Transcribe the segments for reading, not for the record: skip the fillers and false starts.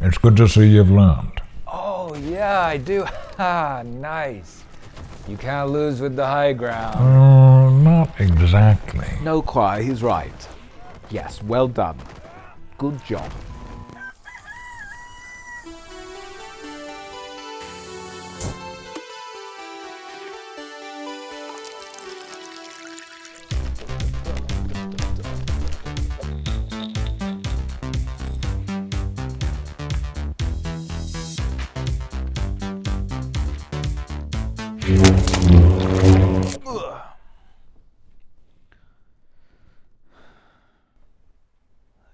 It's good to see you've learned. Oh, yeah, I do. Ha, nice. You can't lose with the high ground. Not exactly. No, Quai, he's right. Yes, well done. Good job.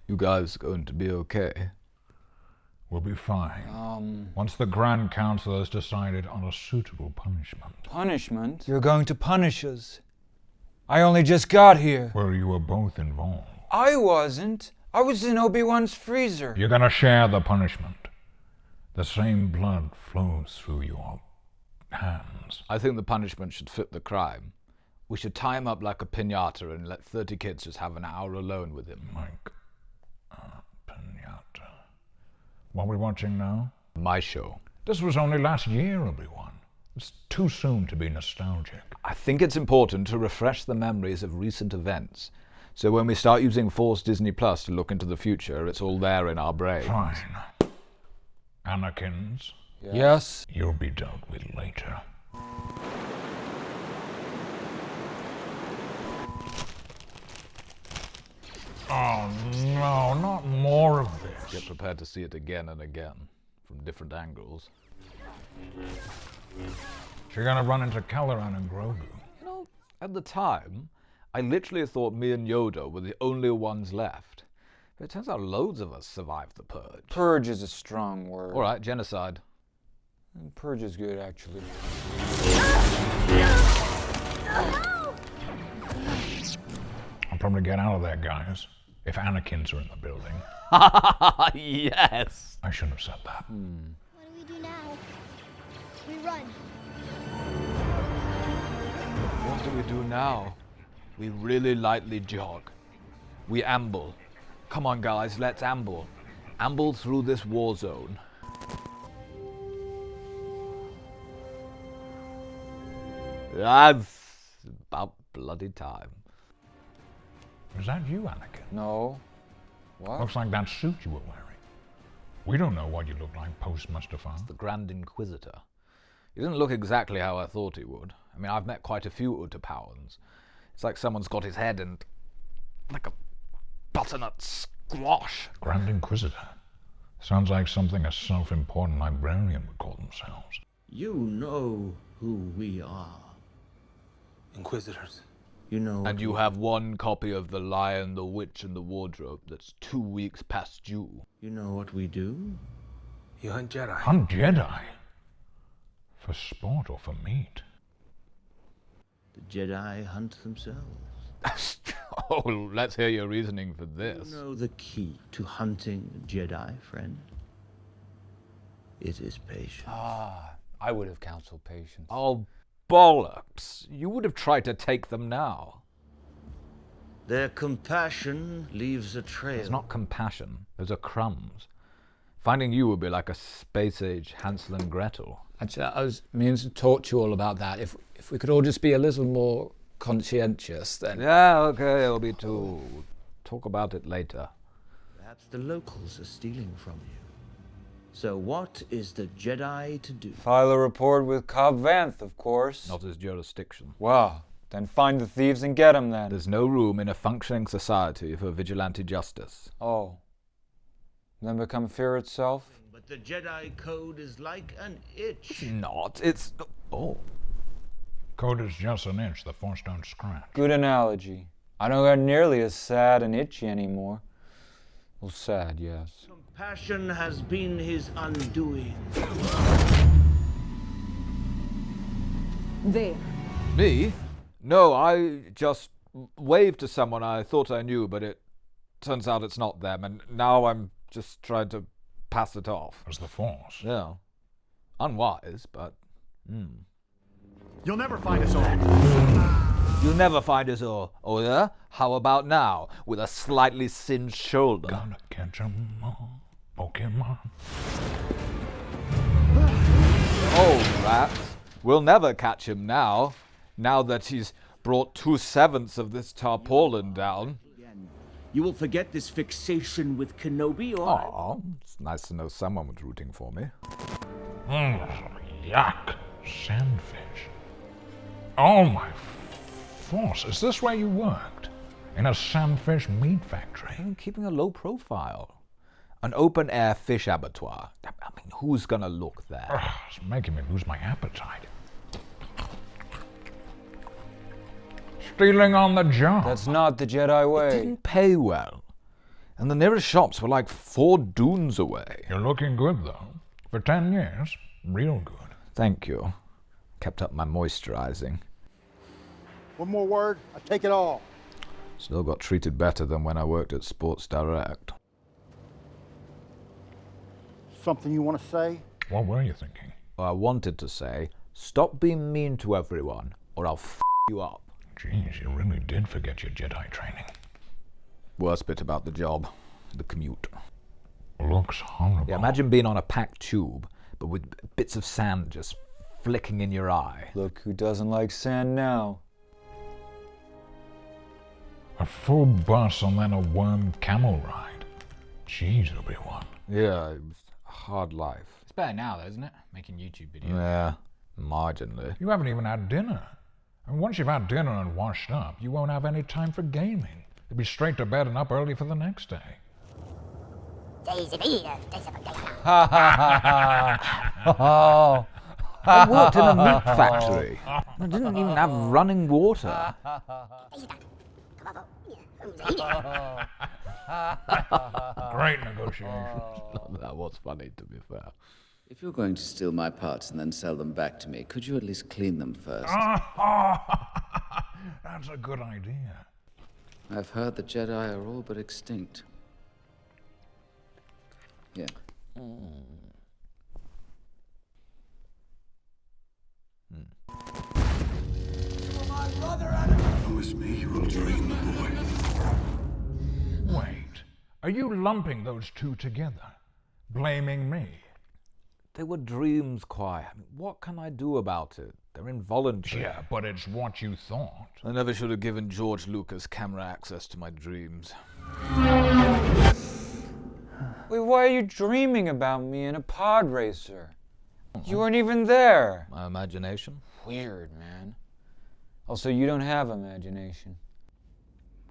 You guys going to be okay? We'll be fine. Once the Grand Council has decided on a suitable punishment. Punishment? You're going to punish us. I only just got here. Well, you were both involved. I wasn't. I was in Obi-Wan's freezer. You're gonna share the punishment. The same blood flows through your hands. I think the punishment should fit the crime. We should tie him up like a piñata and let 30 kids just have an hour alone with him. Like pinata. What are we watching now? My show. This was only last year, Obi-Wan. It's too soon to be nostalgic. I think it's important to refresh the memories of recent events. So when we start using Force Disney Plus to look into the future, it's all there in our brains. Fine. Anakins, Yes? you'll be dealt with later. Oh no, not more of this. Get prepared to see it again and again, from different angles. You're gonna run into Caloran and Grogu. You know, at the time, I literally thought me and Yoda were the only ones left. But it turns out loads of us survived the Purge. Purge is a strong word. All right, genocide. Purge is good, actually. I'll probably get out of there, guys, if Anakins are in the building. Yes! I shouldn't have said that. What do we do now? We run. What do we do now? We really lightly jog. We amble. Come on, guys, let's amble. Amble through this war zone. That's about bloody time. Is that you, Anakin? No. What? Looks like that suit you were wearing. We don't know what you look like post-Mustafar. The Grand Inquisitor. He doesn't look exactly how I thought he would. I mean, I've met quite a few Utapauans. It's like someone's got his head in like a butternut squash. Grand Inquisitor. Sounds like something a self-important librarian would call themselves. You know who we are. Inquisitors. You know. And you have one copy of The Lion, the Witch, and the Wardrobe that's 2 weeks past due. You know what we do? You hunt Jedi. Hunt Jedi? For sport or for meat? The Jedi hunt themselves. Oh, let's hear your reasoning for this. You know the key to hunting a Jedi, friend? It is patience. I would have counseled patience. Oh, bollocks. You would have tried to take them now. Their compassion leaves a trail. It's not compassion. Those are crumbs. Finding you would be like a space-age Hansel and Gretel. Actually, I was meaning to talk to you all about that. If we could all just be a little more conscientious, then... Yeah, okay, it'll be too. Talk about it later. Perhaps the locals are stealing from you. So what is the Jedi to do? File a report with Cobb Vanth, of course. Not his jurisdiction. Well, then find the thieves and get them then. There's no room in a functioning society for vigilante justice. Oh. Then become fear itself? But the Jedi code is like an itch. Not. It's... Oh. Code is just an inch the Force don't scratch. Good analogy. I don't get nearly as sad and itchy anymore. Well, sad, yes. Compassion has been his undoing. There. Me? No, I just waved to someone I thought I knew, but it turns out it's not them, and now I'm just trying to pass it off. As the Force. Yeah. Unwise, but... You'll never find us all. You'll never find us all. Oh yeah? How about now, with a slightly singed shoulder? Gonna catch 'em all, Pokemon. We'll never catch him now that he's brought 2/7 of this tarpaulin down. You will forget this fixation with Kenobi, or Aw, it's nice to know someone was rooting for me. Yuck. Sandfish. Oh my force. Is this where you worked? In a sandfish meat factory? I'm keeping a low profile. An open-air fish abattoir. I mean, who's gonna look there? Ugh, it's making me lose my appetite. Stealing on the job. That's not the Jedi way. Didn't pay well. And the nearest shops were like 4 dunes away. You're looking good, though. For 10 years, real good. Thank you. Kept up my moisturizing. One more word, I take it all. Still got treated better than when I worked at Sports Direct. Something you want to say? What were you thinking? I wanted to say, stop being mean to everyone, or I'll f you up. Jeez, you really did forget your Jedi training. Worst bit about the job, the commute. Looks horrible. Yeah, imagine being on a packed tube, but with bits of sand just flicking in your eye. Look who doesn't like sand now. A full bus and then a worm camel ride. Jeez, Obi-Wan. Yeah, it was a hard life. It's better now, though, isn't it? Making YouTube videos. Yeah, marginally. You haven't even had dinner. And once you've had dinner and washed up, you won't have any time for gaming. You'll be straight to bed and up early for the next day. I worked in a meat factory. I didn't even have running water. Great negotiations. That was funny, to be fair. If you're going to steal my parts and then sell them back to me, could you at least clean them first? That's a good idea. I've heard the Jedi are all but extinct. Yeah. Promise me you will dream the boy. Wait, are you lumping those two together? Blaming me? They were dreams, Qui. I mean, what can I do about it? They're involuntary. Yeah, but it's what you thought. I never should have given George Lucas camera access to my dreams. Wait, why are you dreaming about me in a pod racer? You weren't even there. My imagination? Weird, man. Also, you don't have imagination.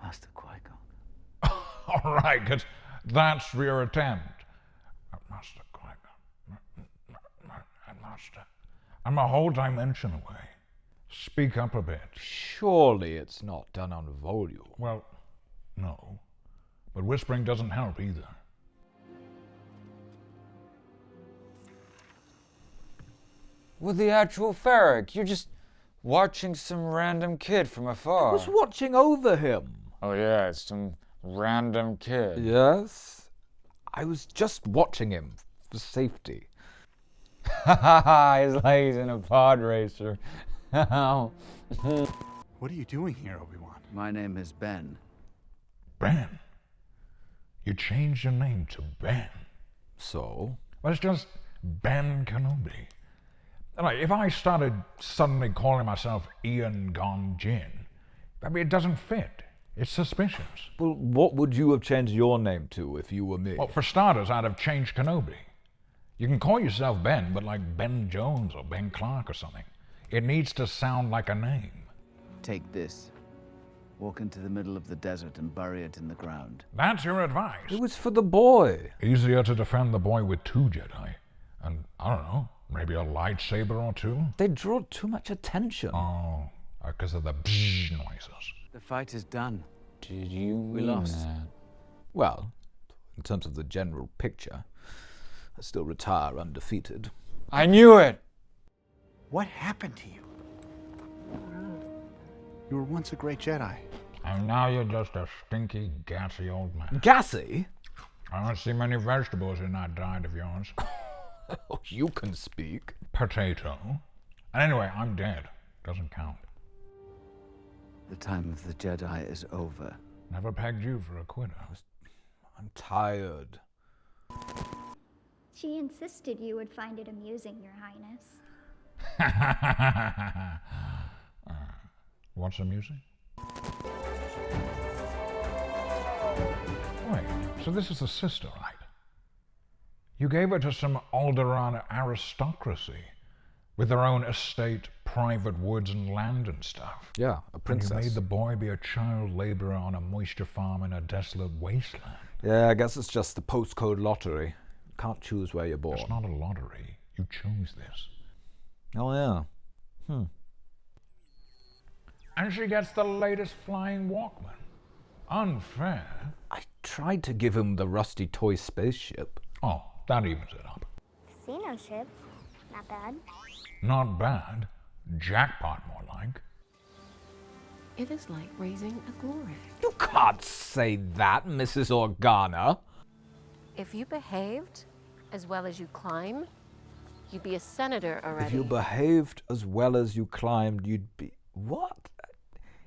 Master Qui-Gon. All right, 'cause that's your attempt. Master Qui-Gon. Master. I'm a whole dimension away. Speak up a bit. Surely it's not done on volume. Well, no. But whispering doesn't help either. With the actual Ferric, you're just watching some random kid from afar. I was watching over him. Oh yeah, it's some random kid. Yes? I was just watching him for safety. He's like he's in a pod racer. What are you doing here, Obi-Wan? My name is Ben. Ben? You changed your name to Ben. So? Well, it's just Ben Kenobi. Like, if I started suddenly calling myself Ian Gon Jinn, I mean, it doesn't fit. It's suspicious. Well, what would you have changed your name to if you were me? Well, for starters, I'd have changed Kenobi. You can call yourself Ben, but like Ben Jones or Ben Clark or something. It needs to sound like a name. Take this. Walk into the middle of the desert and bury it in the ground. That's your advice. It was for the boy. Easier to defend the boy with 2 Jedi. And, I don't know, maybe a lightsaber or 2? They draw too much attention. Oh, because of the bzzz noises. The fight is done. Did you We mean lost. that? Well, in terms of the general picture, I still retire undefeated. I knew it! What happened to you? You were once a great Jedi. And now you're just a stinky, gassy old man. Gassy? I don't see many vegetables in that diet of yours. Oh, you can speak. Potato. And anyway, I'm dead. Doesn't count. The time of the Jedi is over. Never pegged you for a quitter. I'm tired. She insisted you would find it amusing, Your Highness. What's the music? Wait, so this is the sister, right? You gave her to some Alderaan aristocracy with their own estate, private woods and land and stuff. Yeah, a princess. And you made the boy be a child laborer on a moisture farm in a desolate wasteland. Yeah, I guess it's just the postcode lottery. You can't choose where you're born. It's not a lottery. You chose this. Oh, yeah. And she gets the latest flying Walkman. Unfair. I tried to give him the rusty toy spaceship. Oh, that evens it up. Casino ship. Not bad. Not bad. Jackpot, more like. It is like raising a glory. You can't say that, Mrs. Organa. If you behaved as well as you climb, you'd be a senator already. If you behaved as well as you climbed, you'd be... What?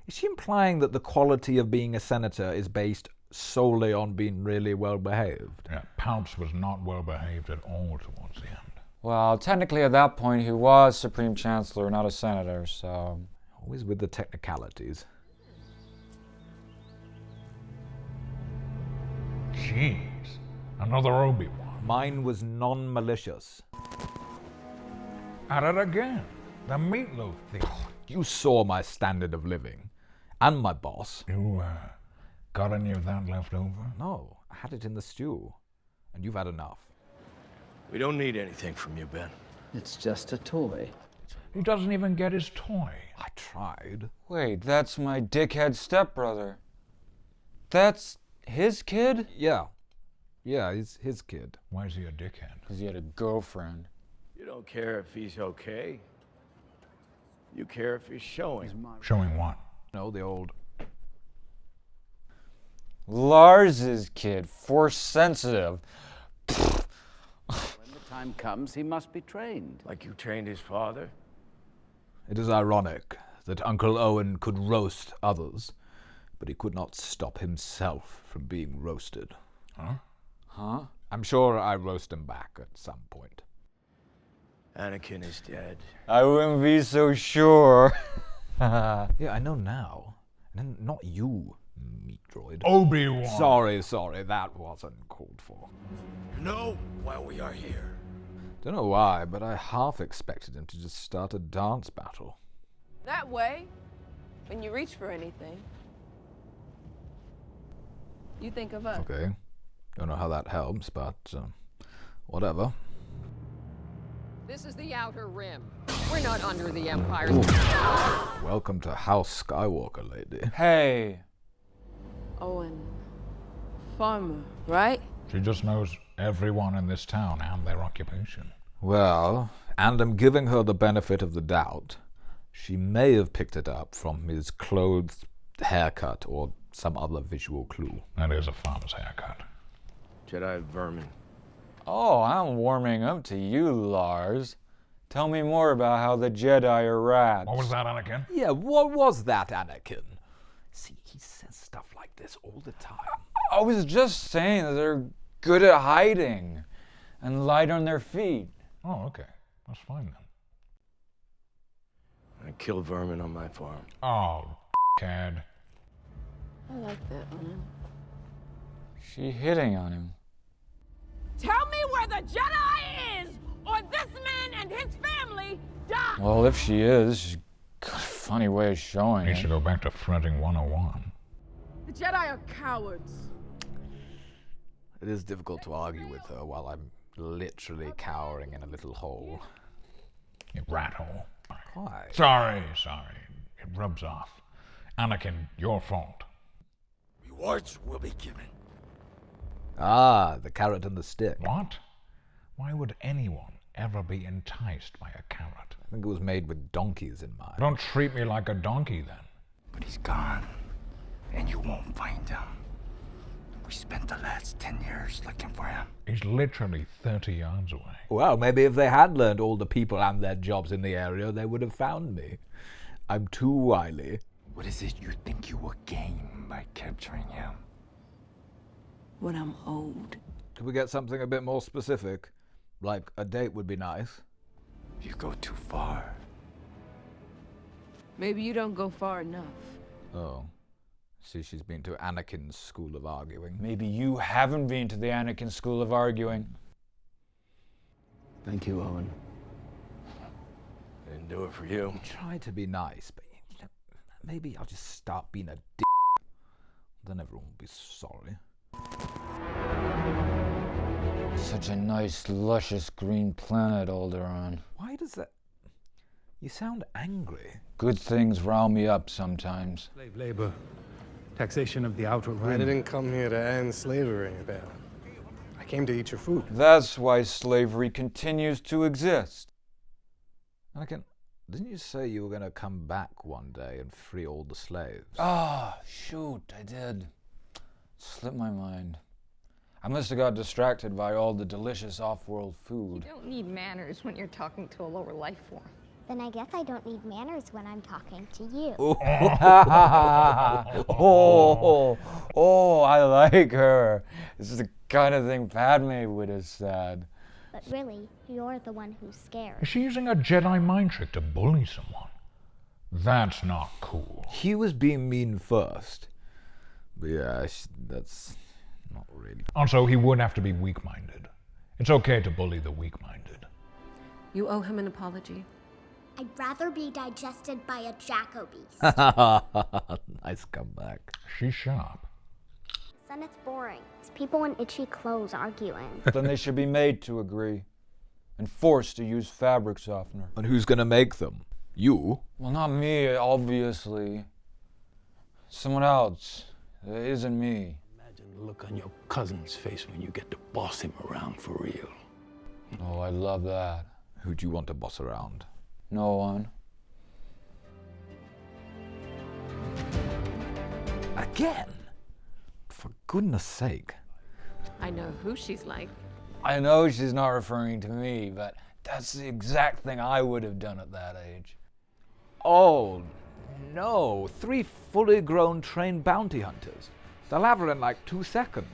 Is she implying that the quality of being a senator is based solely on being really well behaved? Yeah, Palps was not well behaved at all towards the end. Well, technically at that point he was Supreme Chancellor, not a senator, so... Always with the technicalities. Jeez, another Obi-Wan. Mine was non-malicious. At it again. The meatloaf thing. You saw my standard of living. And my boss. You, got any of that left over? No, I had it in the stew. And you've had enough. We don't need anything from you, Ben. It's just a toy. He doesn't even get his toy. I tried. Wait, that's my dickhead stepbrother. That's his kid? Yeah. Yeah, he's his kid. Why is he a dickhead? Because he had a girlfriend. You don't care if he's okay. You care if he's showing. Showing what? No, the old... Lars's kid, force sensitive. When the time comes, he must be trained. Like you trained his father? It is ironic that Uncle Owen could roast others, but he could not stop himself from being roasted. Huh? Huh? I'm sure I roast him back at some point. Anakin is dead. I wouldn't be so sure. Yeah, I know now. And not you, meat droid. Obi-Wan! Sorry, that wasn't called for. You know why we are here. Don't know why, but I half expected him to just start a dance battle. That way, when you reach for anything, you think of us. Okay. Don't know how that helps, but whatever. This is the Outer Rim. We're not under the Empire's... Welcome to House Skywalker, lady. Hey. Owen. Farmer, right? She just knows everyone in this town and their occupation. Well, and I'm giving her the benefit of the doubt. She may have picked it up from his clothes, haircut, or some other visual clue. That is a farmer's haircut. Jedi vermin. Oh, I'm warming up to you, Lars. Tell me more about how the Jedi are rats. What was that, Anakin? Yeah, what was that, Anakin? See, he says stuff like this all the time. I was just saying that they're good at hiding and light on their feet. Oh, okay. That's fine then. I kill vermin on my farm. Oh, cad. I like that one. She hitting on him. Tell me where the Jedi is, or this man and his family die! Well, if she is, she's got a funny way of showing Needs it. to go back to fronting 101. The Jedi are cowards. It is difficult to argue with her while I'm literally cowering in a little hole. You rat hole. Why? Sorry. It rubs off. Anakin, your fault. Rewards will be given. Ah, the carrot and the stick. What? Why would anyone ever be enticed by a carrot? I think it was made with donkeys in mind. Don't treat me like a donkey then. But he's gone, and you won't find him. We spent the last 10 years looking for him. He's literally 30 yards away. Well, maybe if they had learned all the people and their jobs in the area, they would have found me. I'm too wily. What is it you think you will gain by capturing him? When I'm old. Could we get something a bit more specific? Like a date would be nice. You go too far. Maybe you don't go far enough. Oh. See, she's been to Anakin's school of arguing. Maybe you haven't been to the Anakin school of arguing. Thank you, Owen. Didn't do it for you. Try to be nice, but maybe I'll just start being a d***. Then everyone will be sorry. Such a nice, luscious green planet, Alderaan. Why does that... You sound angry. Good things rile me up sometimes. Slave labor. Taxation of the outer rim. I didn't come here to end slavery, Bale. I came to eat your food. That's why slavery continues to exist. Anakin, didn't you say you were going to come back one day and free all the slaves? Ah, shoot, I did. Slipped my mind. I must have got distracted by all the delicious off-world food. You don't need manners when you're talking to a lower life form. Then I guess I don't need manners when I'm talking to you. Oh, I like her. This is the kind of thing Padme would have said. But really, you're the one who's scared. Is she using a Jedi mind trick to bully someone? That's not cool. He was being mean first. But yeah, that's not really... Also, he would have to be weak-minded. It's okay to bully the weak-minded. You owe him an apology. I'd rather be digested by a Jacobeast. Nice comeback. She's sharp. Son, it's boring. It's people in itchy clothes arguing. Then they should be made to agree. And forced to use fabric softener. And who's gonna make them? You? Well, not me, obviously. Someone else. It isn't me. Imagine the look on your cousin's face when you get to boss him around for real. Oh, I'd love that. Who do you want to boss around? No one. Again? For goodness sake. I know who she's like. I know she's not referring to me, but that's the exact thing I would have done at that age. Oh, no. 3 fully grown trained bounty hunters. They'll have her in like 2 seconds.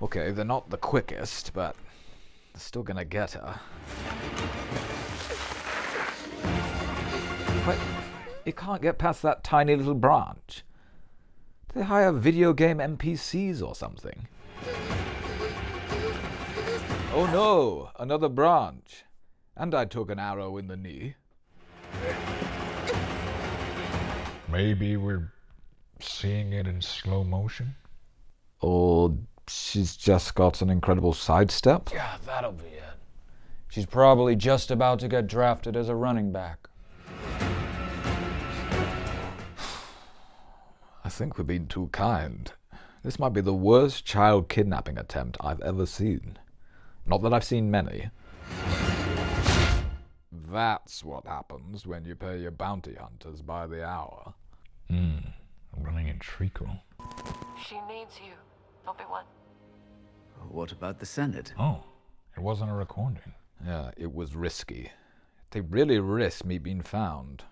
Okay, they're not the quickest, but they're still gonna get her. But you can't get past that tiny little branch. Do they hire video game NPCs or something? Oh no, another branch. And I took an arrow in the knee. Maybe we're seeing it in slow motion? Or she's just got an incredible sidestep? Yeah, that'll be it. She's probably just about to get drafted as a running back. I think we're being too kind. This might be the worst child kidnapping attempt I've ever seen. Not that I've seen many. That's what happens when you pay your bounty hunters by the hour. Running in treacle. She needs you, Obi-Wan. What about the Senate? Oh, it wasn't a recording. Yeah, it was risky. They really risked me being found.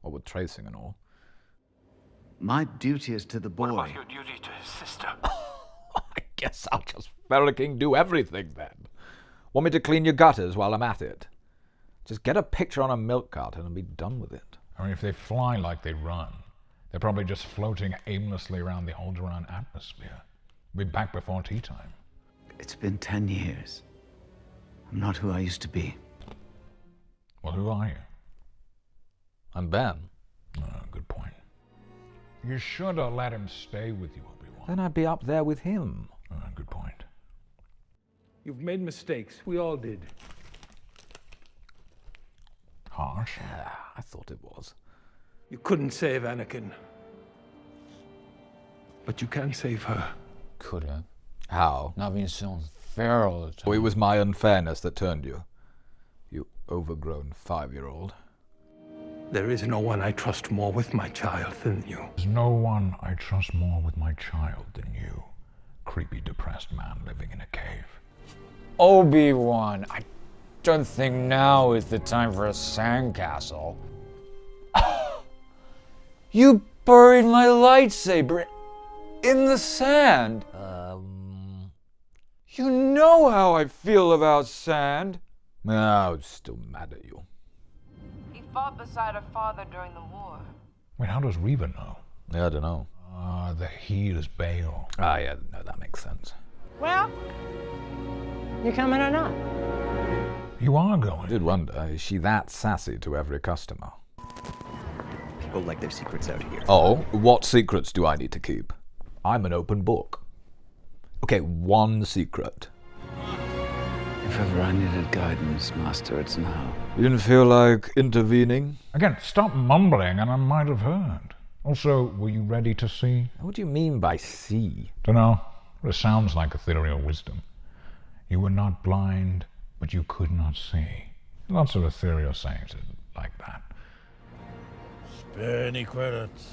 What with tracing and all. My duty is to the boy. What about your duty to his sister? I guess I'll just King do everything then. Want me to clean your gutters while I'm at it? Just get a picture on a milk carton and be done with it. I mean, if they fly like they run, they're probably just floating aimlessly around the Alderaan atmosphere. We'll be back before tea time. It's been 10 years. I'm not who I used to be. Well, who are you? I'm Ben. Good point. You should have let him stay with you, Obi-Wan. Then I'd be up there with him. Good point. You've made mistakes. We all did. Harsh. Yeah, I thought it was. You couldn't save Anakin. But you can save her. Could have. How? Not being so unfair all the time. Oh, it was my unfairness that turned you. You overgrown 5-year-old. There is no one I trust more with my child than you. There's no one I trust more with my child than you. Creepy, depressed man living in a cave. Obi-Wan, I don't think now is the time for a sandcastle. You buried my lightsaber in the sand. You know how I feel about sand. I was still mad at you. He fought beside her father during the war. Wait, how does Reva know? Yeah, I don't know. The he is Bale. Ah, yeah, no, that makes sense. Well, you coming or not? You are going. I did wonder, is she that sassy to every customer? People like their secrets out here. Oh, what secrets do I need to keep? I'm an open book. Okay, one secret. If ever I needed guidance, Master, it's now. You didn't feel like intervening? Again, stop mumbling and I might have heard. Also, were you ready to see? What do you mean by see? Dunno. It sounds like ethereal wisdom. You were not blind, but you could not see. Lots of ethereal sayings like that. Spare any credits.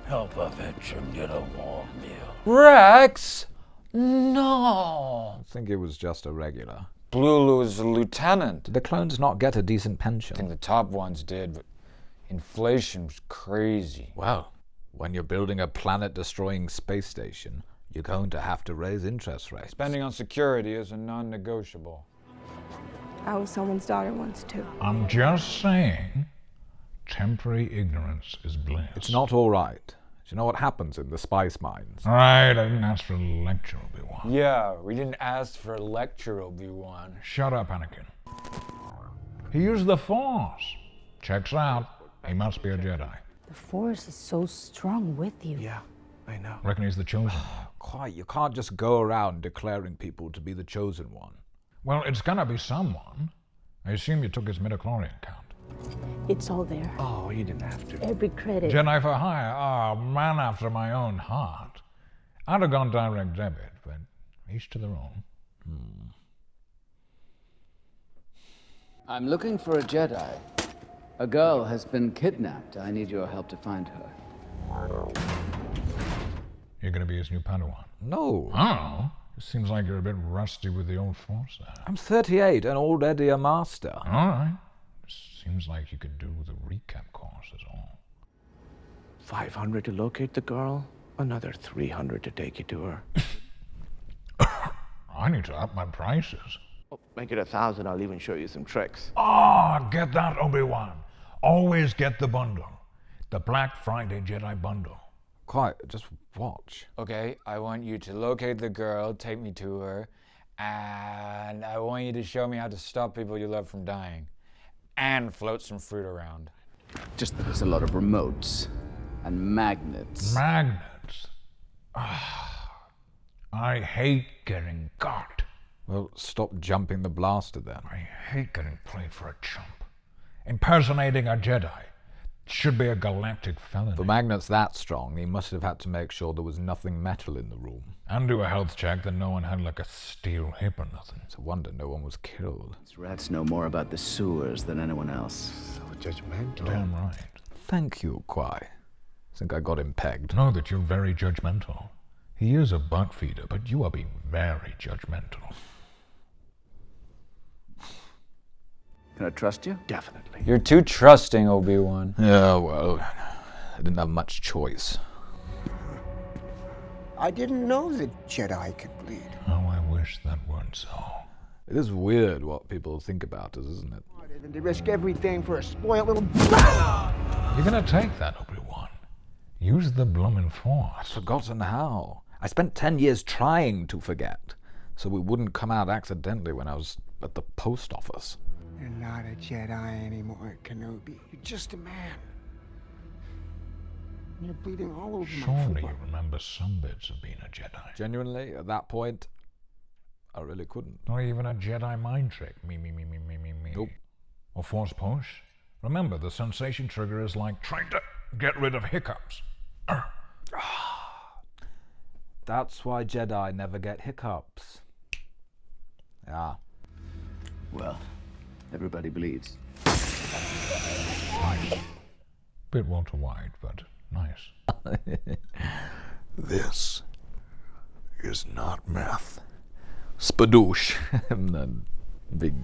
Help a veteran get a warm meal. Rex? No. I think it was just a regular. Blue was a lieutenant. Did the clones not get a decent pension? I think the top ones did, but inflation was crazy. Well, when you're building a planet-destroying space station, you're going to have to raise interest rates. Spending on security is a non-negotiable. I was someone's daughter once, too. I'm just saying, temporary ignorance is bliss. It's not all right. Do you know what happens in the spice mines? All right, I didn't ask for a lecture, Obi-Wan. Yeah, we didn't ask for a lecture, Obi-Wan. Shut up, Anakin. He used the Force. Checks out. He must be a Jedi. The Force is so strong with you. Yeah, I know. Reckon he's the chosen one. Quite, you can't just go around declaring people to be the chosen one. Well, it's gonna be someone. I assume you took his midichlorian count. It's all there. Oh, you didn't have to. Every credit. Jedi for hire. Oh, man after my own heart. I'd have gone direct debit, but each to their own. I'm looking for a Jedi. A girl has been kidnapped. I need your help to find her. You're gonna be his new Padawan. No. Oh, it seems like you're a bit rusty with the old Force there. I'm 38 and already a master. All right. Seems like you could do the recap course is all. 500 to locate the girl, another 300 to take you to her. I need to up my prices. Oh, make it 1,000, I'll even show you some tricks. Oh, get that, Obi-Wan. Always get the bundle. The Black Friday Jedi bundle. Quite, just watch. Okay, I want you to locate the girl, take me to her, and I want you to show me how to stop people you love from dying. And float some fruit around. Just that there's a lot of remotes and magnets. Magnets? I hate getting got. Well, stop jumping the blaster then. I hate getting played for a chump. Impersonating a Jedi should be a galactic felony. For magnets that strong, he must have had to make sure there was nothing metal in the room. And do a health check that no one had like a steel hip or nothing. It's a wonder no one was killed. These rats know more about the sewers than anyone else. So judgmental. Damn right. Thank you, Kwai. Think I got him pegged. Know that you're very judgmental. He is a butt feeder, but you are being very judgmental. Can I trust you? Definitely. You're too trusting, Obi-Wan. Yeah, well, I didn't have much choice. I didn't know that Jedi could bleed. Oh, I wish that weren't so. It is weird what people think about us, isn't it? Harder than to risk everything for a spoiled little... You're gonna take that, Obi-Wan. Use the bloomin' Force. I've forgotten how. I spent 10 years trying to forget, so we wouldn't come out accidentally when I was at the post office. You're not a Jedi anymore, Kenobi. You're just a man. You're bleeding all over my Surely floor. you remember some bits of being a Jedi. Genuinely, at that point, I really couldn't. Not even a Jedi mind trick. Me. Nope. Or Force push. Remember, the sensation trigger is like trying to get rid of hiccups. That's why Jedi never get hiccups. Yeah. Well, everybody bleeds. Bit Walter White, but nice. This is not meth. Spadoosh. And then big.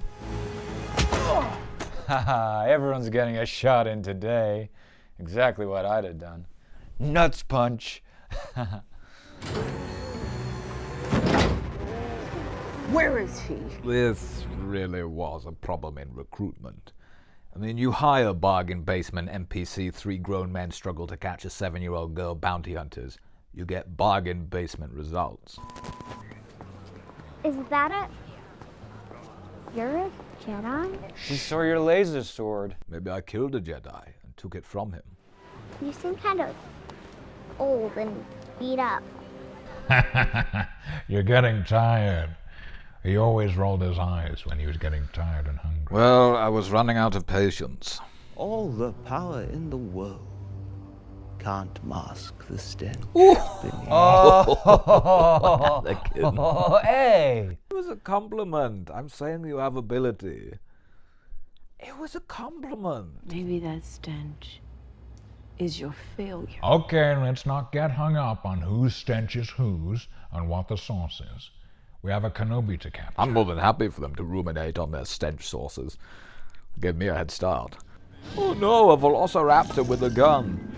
Haha, everyone's getting a shot in today. Exactly what I'd have done. Nuts punch. Where is he? This really was a problem in recruitment. I mean, you hire bargain basement NPC 3 grown men struggle to catch a 7-year-old girl bounty hunters. You get bargain basement results. Is that it? You're a Jedi? She saw your laser sword. Maybe I killed a Jedi and took it from him. You seem kind of old and beat up. You're getting tired. He always rolled his eyes when he was getting tired and hungry. Well, I was running out of patience. All the power in the world can't mask the stench. Oh, hey! It was a compliment. I'm saying you have ability. It was a compliment. Maybe that stench is your failure. Okay, let's not get hung up on whose stench is whose and what the source is. We have a Kenobi to capture. I'm more than happy for them to ruminate on their stench sources. Give me a head start. Oh no, a velociraptor with a gun.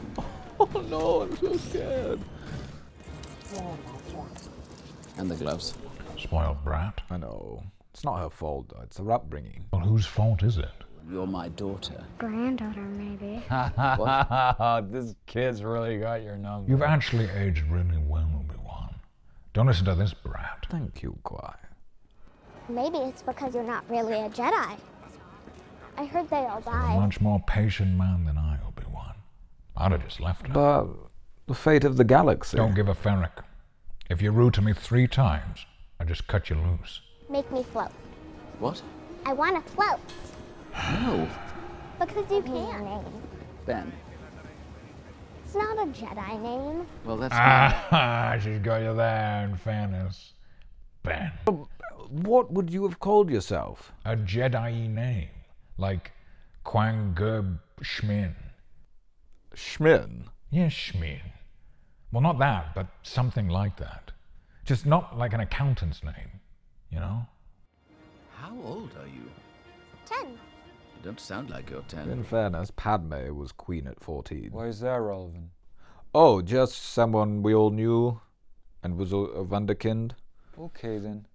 Oh no, I'm so scared. And the gloves. Spoiled brat. I know. It's not her fault, though. It's her upbringing. Well, whose fault is it? You're my daughter. Granddaughter, maybe. This kid's really got your number. You've actually aged really well, Obi-Wan. Don't listen to this brat. Thank you, Qui. Maybe it's because you're not really a Jedi. I heard they all You're a died. much more patient man than I, Obi-Wan. I'd have just left her. But the fate of the galaxy. Don't give a ferric. If you're rude to me 3 times, I just cut you loose. Make me float. What? I want to float. No. Because you can. Ben. It's not a Jedi name. Well, that's Ah, she's got you there, in fairness. Ben. What would you have called yourself? A Jedi name. Like Quang Gerb Schmin. Schmin? Yes, Schmin. Well, not that, but something like that. Just not like an accountant's name, you know? How old are you? 10. You don't sound like you're 10. In fairness, Padme was queen at 14. Why is that relevant? Oh, just someone we all knew and was a wunderkind. Okay, then.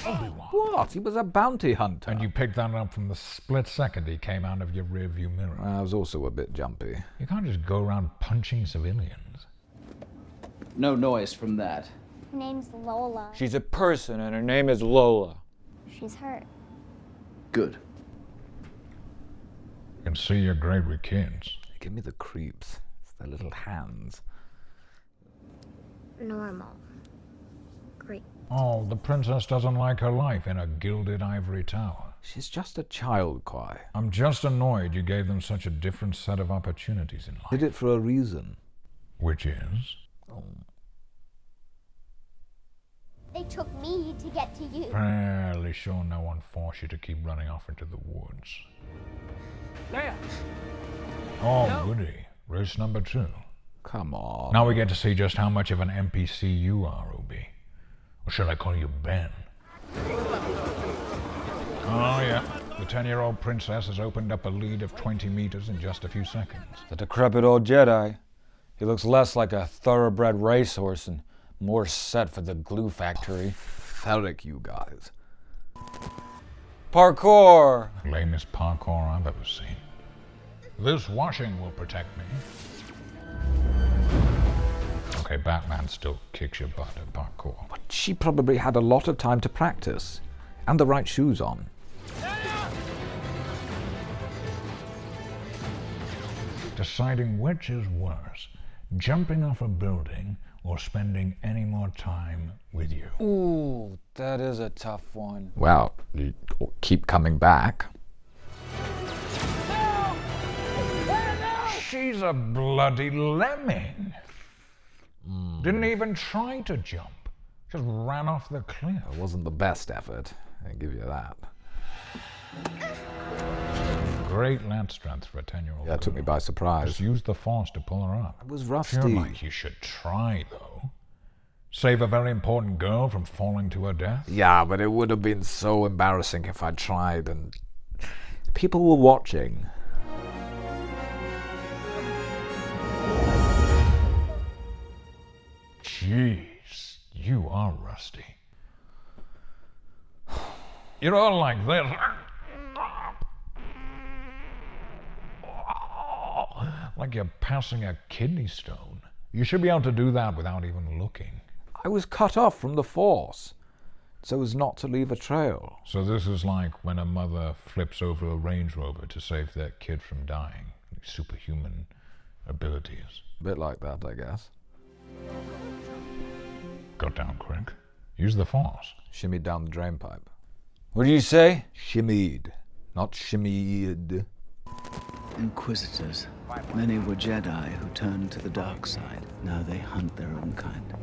Obi-Wan. What? He was a bounty hunter. And you picked that up from the split second he came out of your rearview mirror. I was also a bit jumpy. You can't just go around punching civilians. No noise from that. Her name's Lola. She's a person and her name is Lola. She's hurt. Good. You can see you're great with kids. Give me the creeps. It's their little hands. Normal. Great. Oh, the princess doesn't like her life in a gilded ivory tower. She's just a child, Qui. I'm just annoyed you gave them such a different set of opportunities in life. Did it for a reason. Which is? They took me to get to you. Fairly sure no one forced you to keep running off into the woods. Leia! Oh, No. goody. Race number 2. Come on. Now we get to see just how much of an NPC you are, Obi. Or should I call you Ben? Oh, yeah. The 10-year-old princess has opened up a lead of 20 meters in just a few seconds. The decrepit old Jedi. He looks less like a thoroughbred racehorse and more set for the glue factory. Pathetic, you guys. Parkour! Lamest parkour I've ever seen. This washing will protect me. Okay, Batman still kicks your butt at parkour. But she probably had a lot of time to practice. And the right shoes on. Deciding which is worse, jumping off a building or spending any more time with you. Ooh, that is a tough one. Well, you keep coming back. She's a bloody lemming. Didn't even try to jump. Just ran off the cliff. It wasn't the best effort, I give you that. Great land strength for a 10-year-old. Yeah, it took me by surprise. Just use the force to pull her up. It was rusty. Feel like you should try, though. Save a very important girl from falling to her death. Yeah, but it would have been so embarrassing if I tried and people were watching. Jeez, you are rusty. You're all like this. Like you're passing a kidney stone. You should be able to do that without even looking. I was cut off from the Force, so as not to leave a trail. So this is like when a mother flips over a Range Rover to save their kid from dying. Superhuman abilities. A bit like that, I guess. Got down quick. Use the Force. Shimmied down the drain pipe. What do you say? Shimmied, not shimmied. Inquisitors. Many were Jedi who turned to the dark side. Now they hunt their own kind.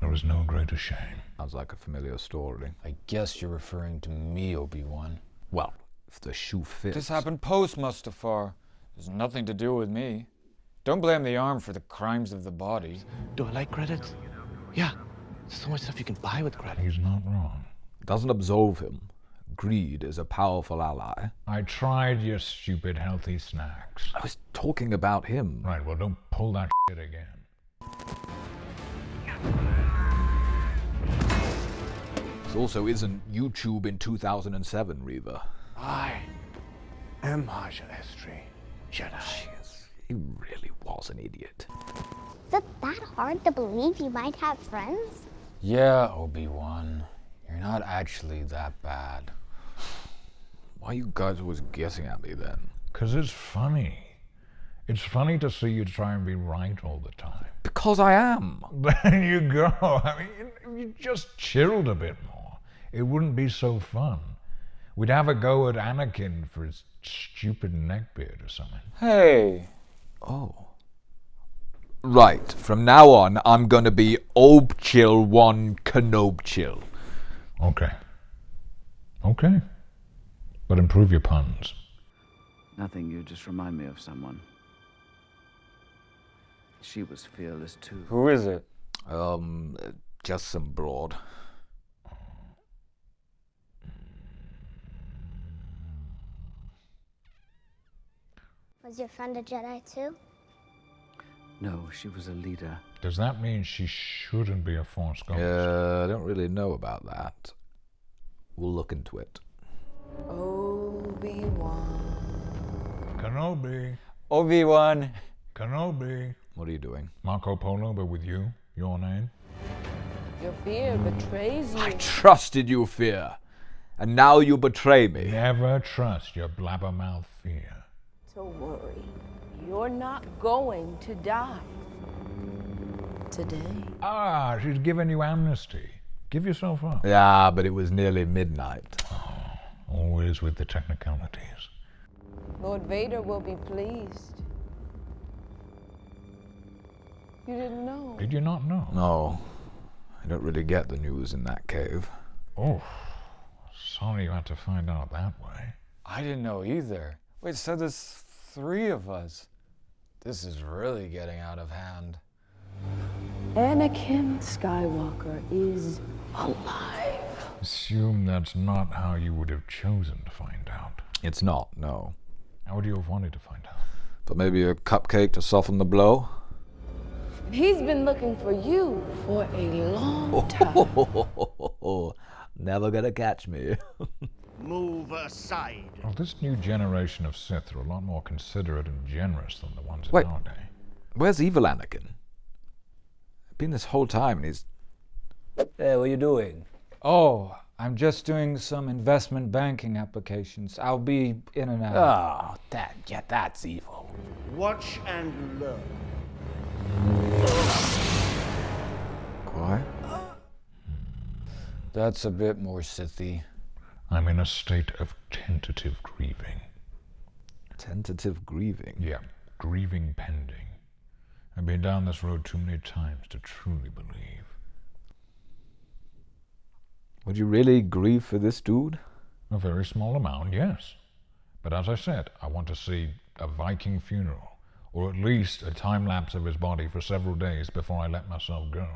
There is no greater shame. Sounds like a familiar story. I guess you're referring to me, Obi-Wan. Well, if the shoe fits. This happened post-Mustafar. There's nothing to do with me. Don't blame the arm for the crimes of the body. Do I like credits? Yeah. There's so much stuff you can buy with credits. He's not wrong. Doesn't absolve him. Greed is a powerful ally. I tried your stupid healthy snacks. I was talking about him. Right, well, don't pull that shit again. This also isn't YouTube in 2007, Reva. I am Haja Estri, Jedi. Jeez, he really was an idiot. Is it that hard to believe you might have friends? Yeah, Obi-Wan. You're not actually that bad. Why are you guys always guessing at me then? 'Cause it's funny. It's funny to see you try and be right all the time. Because I am. There you go. I mean, you just chilled a bit more. It wouldn't be so fun. We'd have a go at Anakin for his stupid neckbeard or something. Hey. Oh. Right, from now on, I'm gonna be Ob-Chill 1 Kenob-Chill. Okay. Okay. But improve your puns. Nothing, you just remind me of someone. She was fearless too. Who is it? Just some broad. Was your friend a Jedi too? No, she was a leader. Does that mean she shouldn't be a Force ghost? I don't really know about that. We'll look into it. Obi-Wan. Kenobi. Obi-Wan. Kenobi. What are you doing? Marco Polo, but with you. Your name. Your fear betrays you. I trusted you, Fear. And now you betray me. Never trust your blabbermouth Fear. Don't worry. You're not going to die. Today. Ah, she's given you amnesty. Give yourself up. Yeah, but it was nearly midnight. Oh, always with the technicalities. Lord Vader will be pleased. You didn't know. Did you not know? No. I don't really get the news in that cave. Oh, sorry you had to find out that way. I didn't know either. Wait, so there's 3 of us. This is really getting out of hand. Anakin Skywalker is alive. Assume that's not how you would have chosen to find out. It's not, no. How would you have wanted to find out? But maybe a cupcake to soften the blow? He's been looking for you for a long time. Never gonna catch me. Move aside. Well, this new generation of Sith are a lot more considerate and generous than the ones Wait. in our day. Where's evil Anakin? Been this whole time and he's... Hey, what are you doing? Oh, I'm just doing some investment banking applications. I'll be in and out. Oh, that's evil. Watch and learn. Quiet? That's a bit more Sithy. I'm in a state of tentative grieving. Tentative grieving? Yeah, grieving pending. I've been down this road too many times to truly believe. Would you really grieve for this dude? A very small amount, yes. But as I said, I want to see a Viking funeral, or at least a time lapse of his body for several days before I let myself go.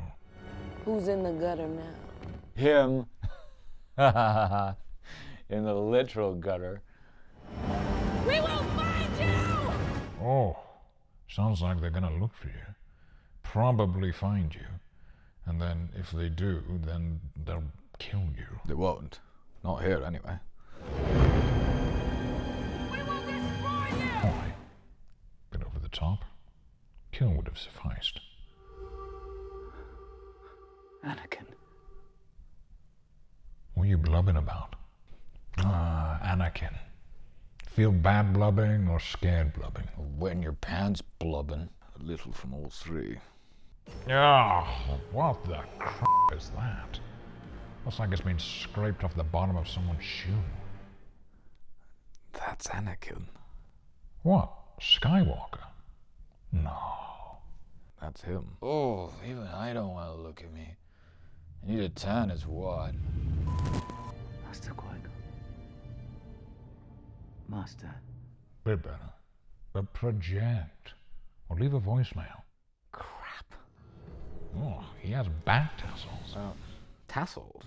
Who's in the gutter now? Him. In the literal gutter. We will find you! Oh, sounds like they're gonna look for you. Probably find you. And then if they do, then they'll kill you. They won't. Not here, anyway. Why? Bit over the top. Kill would have sufficed. Anakin. What are you blubbing about? Anakin. Feel bad blubbing or scared blubbing? Wetting your pants blubbing. A little from all three. Oh, what the crap is that? Looks like it's been scraped off the bottom of someone's shoe. That's Anakin. What? Skywalker? No. That's him. Oh, even I don't want to look at me. I need a tan as what? Master Qui-Gon. Master. Bit better. But project. Or leave a voicemail. Crap. Oh, he has back tassels. Tassels?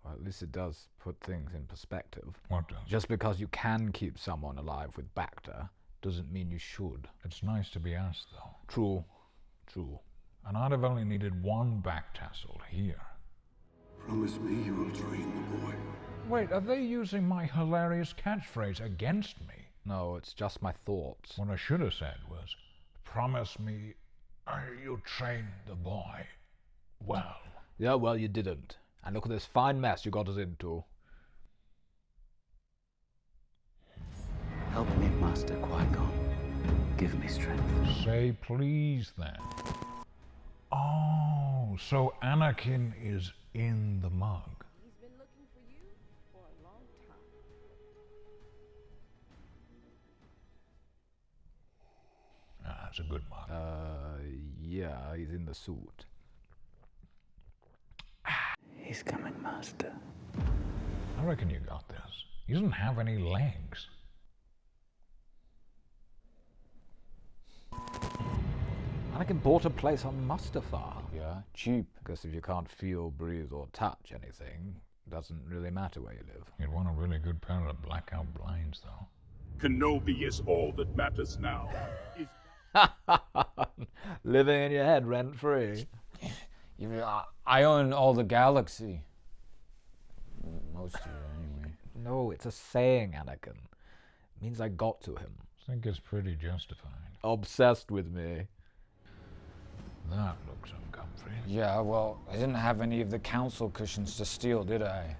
Well, at least it does put things in perspective. What does? Just because you can keep someone alive with Bacta doesn't mean you should. It's nice to be asked, though. True. True. And I'd have only needed one back tassel here. Promise me you will train the boy. Wait, are they using my hilarious catchphrase against me? No, it's just my thoughts. What I should have said was, promise me you train the boy well. Yeah, well, you didn't. And look at this fine mess you got us into. Help me, Master Qui-Gon. Give me strength. Say please, then. Oh, so Anakin is in the mug. He's been looking for you for a long time. That's a good mug. Yeah, he's in the suit. He's coming, Master. I reckon you got this. He doesn't have any legs. Anakin bought a place on Mustafar. Yeah, cheap. Because if you can't feel, breathe, or touch anything, it doesn't really matter where you live. You'd want a really good pair of blackout blinds, though. Kenobi is all that matters now. Living in your head rent-free. I own all the galaxy. Most of it, anyway. No, it's a saying, Anakin. It means I got to him. I think it's pretty justified. Obsessed with me. That looks uncomfy. Yeah, well, I didn't have any of the council cushions to steal, did I?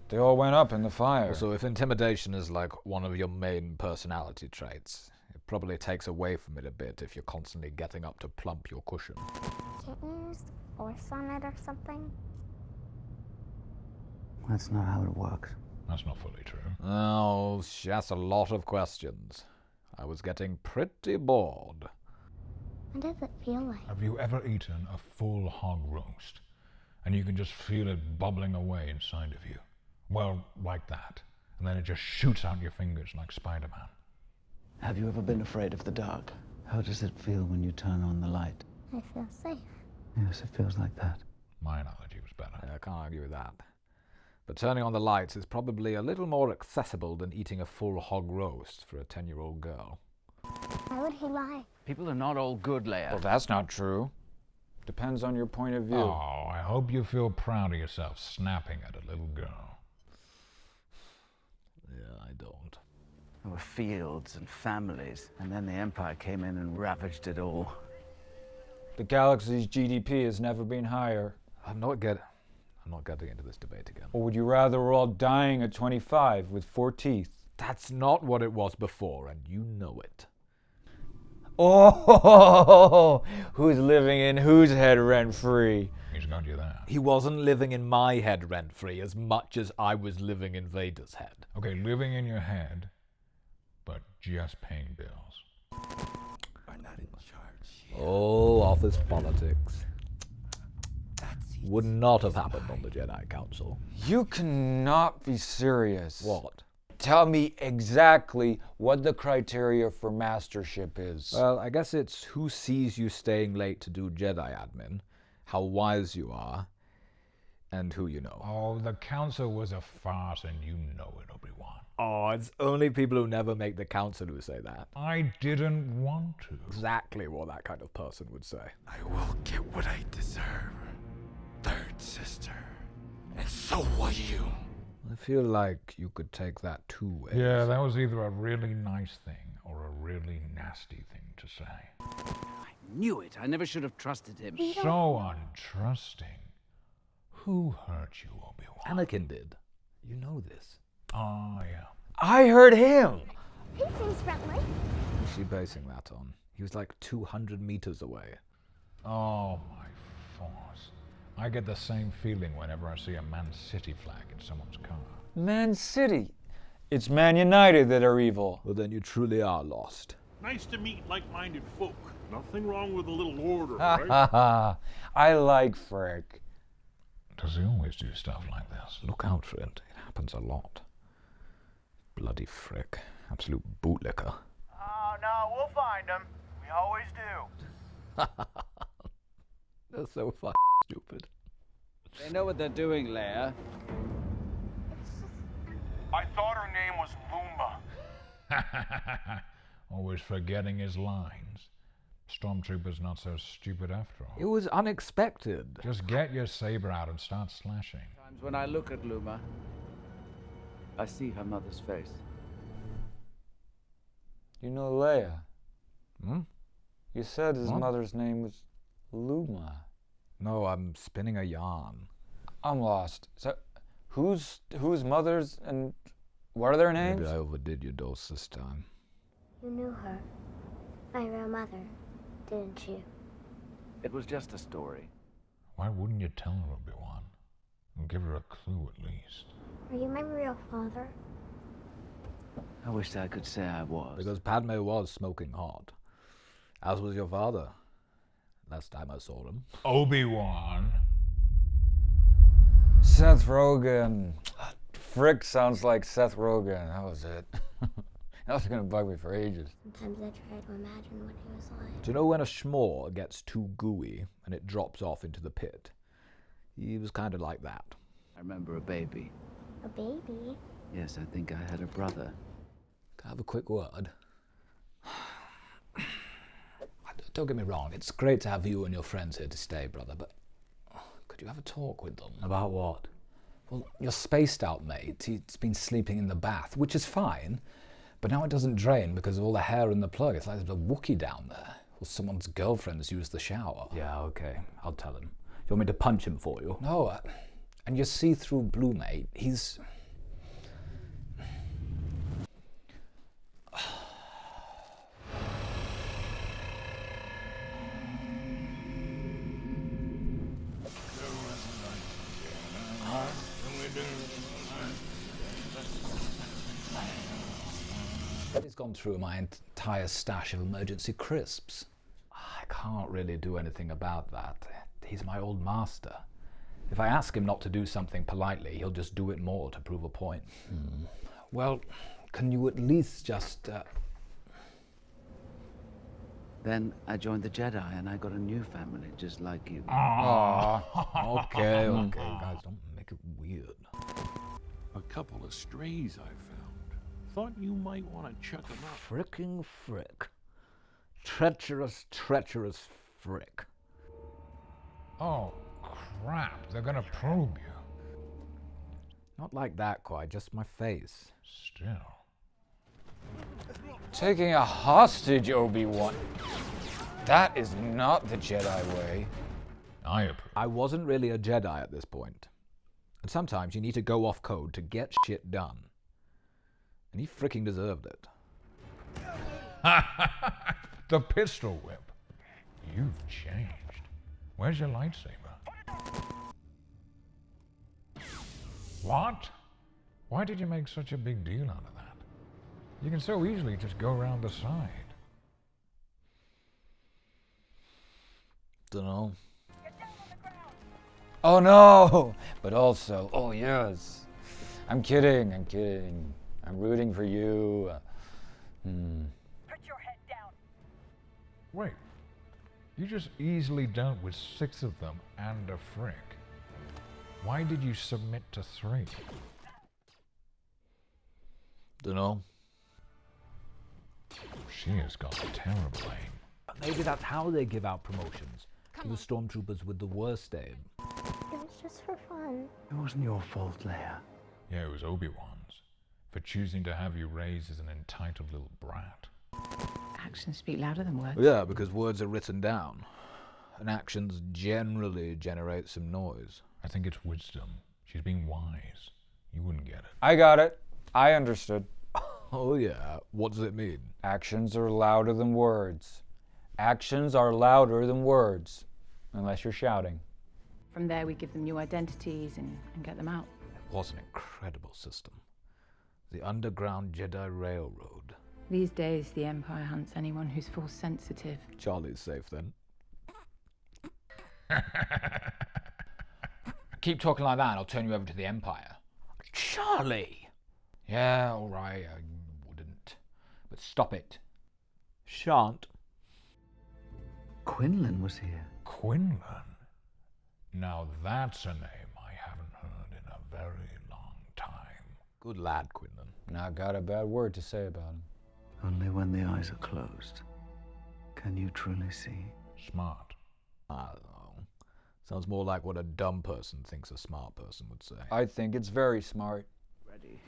They all went up in the fire. So if intimidation is like one of your main personality traits, it probably takes away from it a bit if you're constantly getting up to plump your cushion. Can't you use the Force on it or something? That's not how it works. That's not fully true. Oh, she asks a lot of questions. I was getting pretty bored. What does it feel like? Have you ever eaten a full hog roast and you can just feel it bubbling away inside of you? Well, like that. And then it just shoots out your fingers like Spider-Man. Have you ever been afraid of the dark? How does it feel when you turn on the light? I feel safe. Yes, it feels like that. My analogy was better. Yeah, I can't argue with that. But turning on the lights is probably a little more accessible than eating a full hog roast for a 10-year-old girl. Why would he lie? People are not all good, Leia. Well, that's not true. Depends on your point of view. Oh, I hope you feel proud of yourself snapping at a little girl. Yeah, I don't. There were fields and families, and then the Empire came in and ravaged it all. The galaxy's GDP has never been higher. I'm not getting into this debate again. Or would you rather we're all dying at 25 with 4 teeth? That's not what it was before, and you know it. Oh, who's living in whose head rent-free? He's got you there. He wasn't living in my head rent-free as much as I was living in Vader's head. Okay, living in your head, but just paying bills. I'm not in charge. Oh, office politics. Would not have happened on the Jedi Council. You cannot be serious. What? Tell me exactly what the criteria for mastership is. Well, I guess it's who sees you staying late to do Jedi admin, how wise you are, And who you know. Oh, the council was a farce and you know it, Obi-Wan. Oh, it's only people who never make the council who say that. I didn't want to. Exactly what that kind of person would say. I will get what I deserve. Third sister. And so will you. I feel like you could take that two ways. Yeah, that was either a really nice thing or a really nasty thing to say. I knew it. I never should have trusted him. So untrusting. Who hurt you, Obi-Wan? Anakin did. You know this. Oh, yeah. I heard him! He seems friendly. What's she basing that on? He was like 200 meters away. Oh, my force. I get the same feeling whenever I see a Man City flag in someone's car. Man City? It's Man United that are evil. Well, then you truly are lost. Nice to meet like-minded folk. Nothing wrong with a little order, Ha right? ha ha. I like Frick. Does he always do stuff like this? Look out for it. It happens a lot. Bloody Frick. Absolute bootlicker. Oh, no, we'll find him. We always do. They're so fucking stupid. They know what they're doing, Leia. I thought her name was Luma. Always forgetting his lines. Stormtrooper's not so stupid after all. It was unexpected. Just get your saber out and start slashing. Times when I look at Luma, I see her mother's face. You know Leia? Hmm? You said his What? mother's name was Luma. No, I'm spinning a yarn. I'm lost. So, whose mothers and what are their names? Maybe I overdid your dose this time. You knew her. My real mother, didn't you? It was just a story. Why wouldn't you tell her, Obi-Wan? And give her a clue at least. Are you my real father? I wish I could say I was. Because Padme was smoking hot. As was your father. Last time I saw him. Obi-Wan. Seth Rogen. Frick sounds like Seth Rogen. That was it. That was gonna bug me for ages. Sometimes I try to imagine what he was like. Do you know when a schmore gets too gooey and it drops off into the pit? He was kind of like that. I remember a baby. A baby? Yes, I think I had a brother. Can I have a quick word? Don't get me wrong, it's great to have you and your friends here to stay, brother, but could you have a talk with them? About what? Well, your spaced out mate, he's been sleeping in the bath, which is fine, but now it doesn't drain because of all the hair in the plug. It's like there's a Wookiee down there. Or someone's girlfriend's used the shower. Yeah, okay. I'll tell him. You want me to punch him for you? No, and your see-through blue mate, he's... He's gone through my entire stash of emergency crisps. I can't really do anything about that. He's my old master. If I ask him not to do something politely, he'll just do it more to prove a point. Well, can you at least just... Then I joined the Jedi and I got a new family just like you. Okay, guys, don't make it weird. A couple of strays I found. Thought you might want to check them out. Fricking Frick. Treacherous, treacherous Frick. Oh, crap. They're gonna probe you. Not like that, quite, just my face. Still. Taking a hostage, Obi-Wan. That is not the Jedi way. I approve. I wasn't really a Jedi at this point. And sometimes you need to go off code to get shit done. And he freaking deserved it. The pistol whip. You've changed. Where's your lightsaber? What? Why did you make such a big deal out of that? You can so easily just go around the side. Dunno. Oh no! But also, oh yes. I'm kidding. I'm rooting for you. Put your head down. Wait. You just easily dealt with 6 of them and a Frick. Why did you submit to 3? Dunno. She has got terrible aim. But maybe that's how they give out promotions. To the stormtroopers with the worst aim. It was just for fun. It wasn't your fault, Leia. Yeah, it was Obi-Wan's. For choosing to have you raised as an entitled little brat. Actions speak louder than words. Yeah, because words are written down. And actions generally generate some noise. I think it's wisdom. She's being wise. You wouldn't get it. I got it. I understood. Oh yeah, what does it mean? Actions are louder than words. Actions are louder than words. Unless you're shouting. From there, we give them new identities and get them out. It was an incredible system. The Underground Jedi Railroad. These days, the Empire hunts anyone who's force sensitive. Charlie's safe then. Keep talking like that and I'll turn you over to the Empire. Charlie! Yeah, alright, I wouldn't. But stop it. Shan't. Quinlan was here. Quinlan? Now that's a name I haven't heard in a very long time. Good lad, Quinlan. Not got a bad word to say about him. Only when the eyes are closed can you truly see. Smart. I don't know. Sounds more like what a dumb person thinks a smart person would say. I think it's very smart. Ready.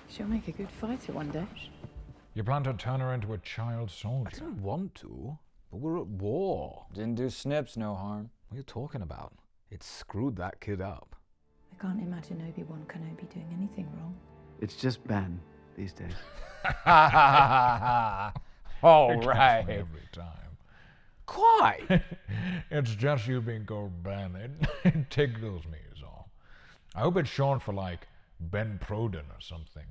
She'll make a good fighter one day. You plan to turn her into a child soldier? I didn't want to, but we're at war. Didn't do Snips no harm. What are you talking about? It screwed that kid up. I can't imagine Obi-Wan Kenobi doing anything wrong. It's just Ben these days. All It right. gets me every time. Quite. It's just you being called Ben. It tickles me is all. I hope it's short for like Ben Proden or something.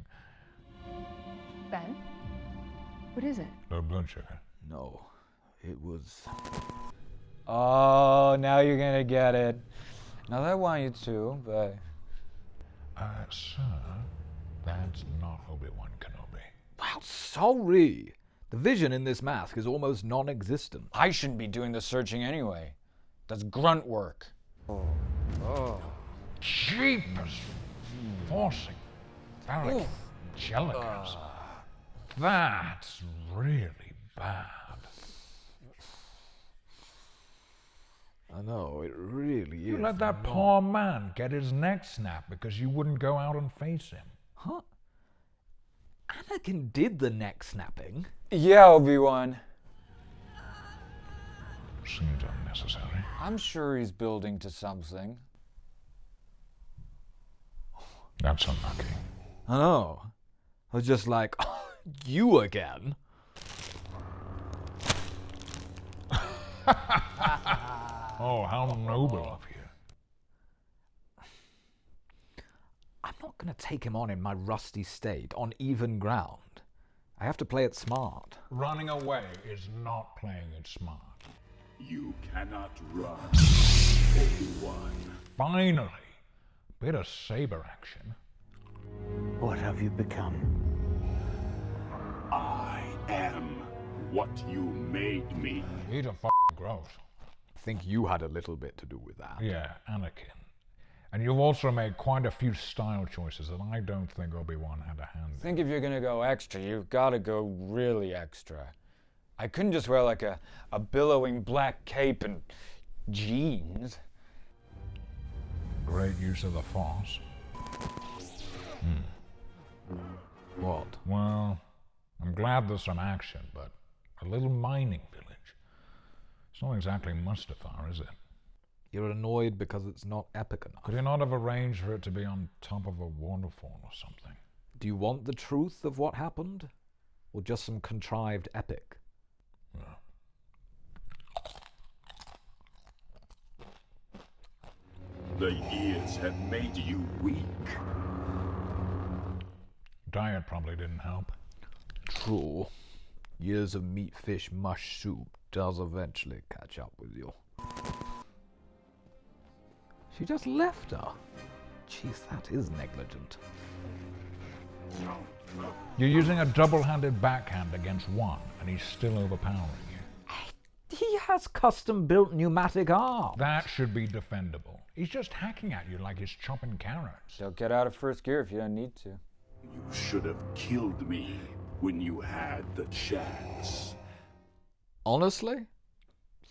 Ben? What is it? Low blood sugar. No, it was... Oh, now you're gonna get it. Not that I want you to, but... Sir, that's not Obi-Wan Kenobi. Well, sorry. The vision in this mask is almost non-existent. I shouldn't be doing the searching anyway. That's grunt work. Jeepers! Forcing. Very Jellicers. That's really bad. I know, it really is. You let that poor man get his neck snapped because you wouldn't go out and face him. Huh? Anakin did the neck snapping. Yeah, Obi-Wan. Seems unnecessary. I'm sure he's building to something. That's unlucky. I know. I was just like, oh, you again? Oh, how noble of you. I'm not going to take him on in my rusty state, on even ground. I have to play it smart. Running away is not playing it smart. You cannot run, Obi-Wan. Finally, bit of saber action. What have you become? I am what you made me. Eat a fucking growth. I think you had a little bit to do with that. Yeah, Anakin. And you've also made quite a few style choices that I don't think Obi-Wan had a hand in. I think if you're gonna go extra, you've gotta go really extra. I couldn't just wear like a billowing black cape and jeans. Great use of the Force. What? Well, I'm glad there's some action, but a little mining village. It's not exactly Mustafar, is it? You're annoyed because it's not epic enough. Could you not have arranged for it to be on top of a waterfall or something? Do you want the truth of what happened? Or just some contrived epic? The years have made you weak. Diet probably didn't help. True. Years of meat, fish, mush soup does eventually catch up with you. She just left her. Jeez, that is negligent. You're using a double-handed backhand against one, and he's still overpowering you. He has custom-built pneumatic arms. That should be defendable. He's just hacking at you like he's chopping carrots. So get out of first gear if you don't need to. You should have killed me when you had the chance. Honestly?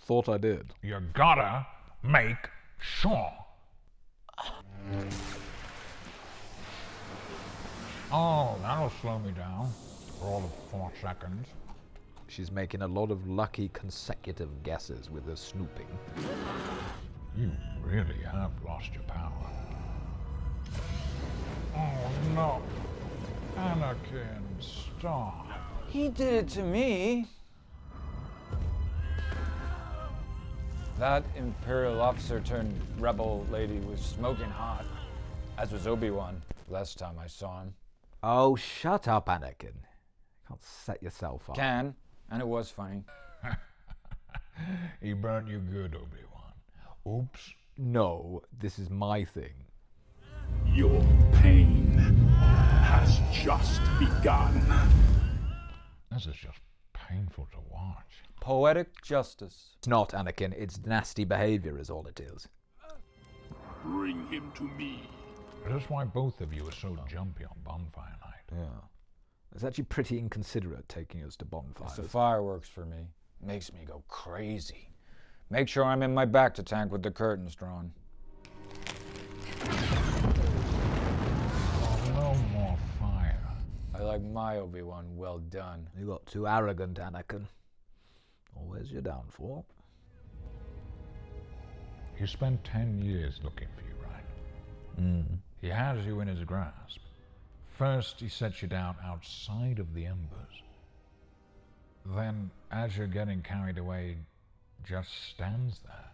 Thought I did. You gotta make sure. Oh, that'll slow me down for all of 4 seconds. She's making a lot of lucky consecutive guesses with her snooping. You really have lost your power. Oh no. Anakin, stop. He did it to me. That Imperial officer turned rebel lady was smoking hot, as was Obi-Wan last time I saw him. Oh, shut up, Anakin. Can't set yourself up. Can, and it was funny. He burnt you good, Obi-Wan. Oops. No, this is my thing. Your pain has just begun. This is just painful to watch. Poetic justice. It's not, Anakin. It's nasty behavior is all it is. Bring him to me. That's why both of you are so jumpy on bonfire night. Yeah. It's actually pretty inconsiderate taking us to bonfires. It's the fireworks for me. Makes me go crazy. Make sure I'm in my back to tank with the curtains drawn. Oh, no more fire. I like my Obi-Wan well done. You got too arrogant, Anakin. Always your downfall. He spent 10 years looking for you, right? He has you in his grasp. First, he sets you down outside of the embers. Then, as you're getting carried away, just stands there.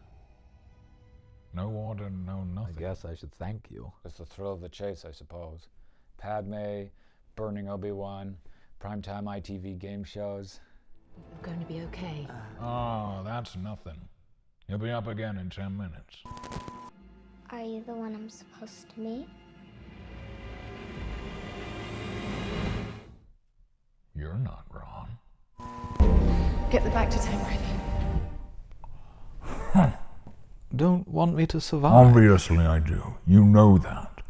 No order, no nothing. I guess I should thank you. It's the thrill of the chase, I suppose. Padme, burning Obi-Wan, primetime ITV game shows. I'm going to be okay. Oh, that's nothing. You'll be up again in 10 minutes. Are you the one I'm supposed to meet? You're not wrong. Get the back to tank ready. Don't want me to survive. Obviously I do. You know that.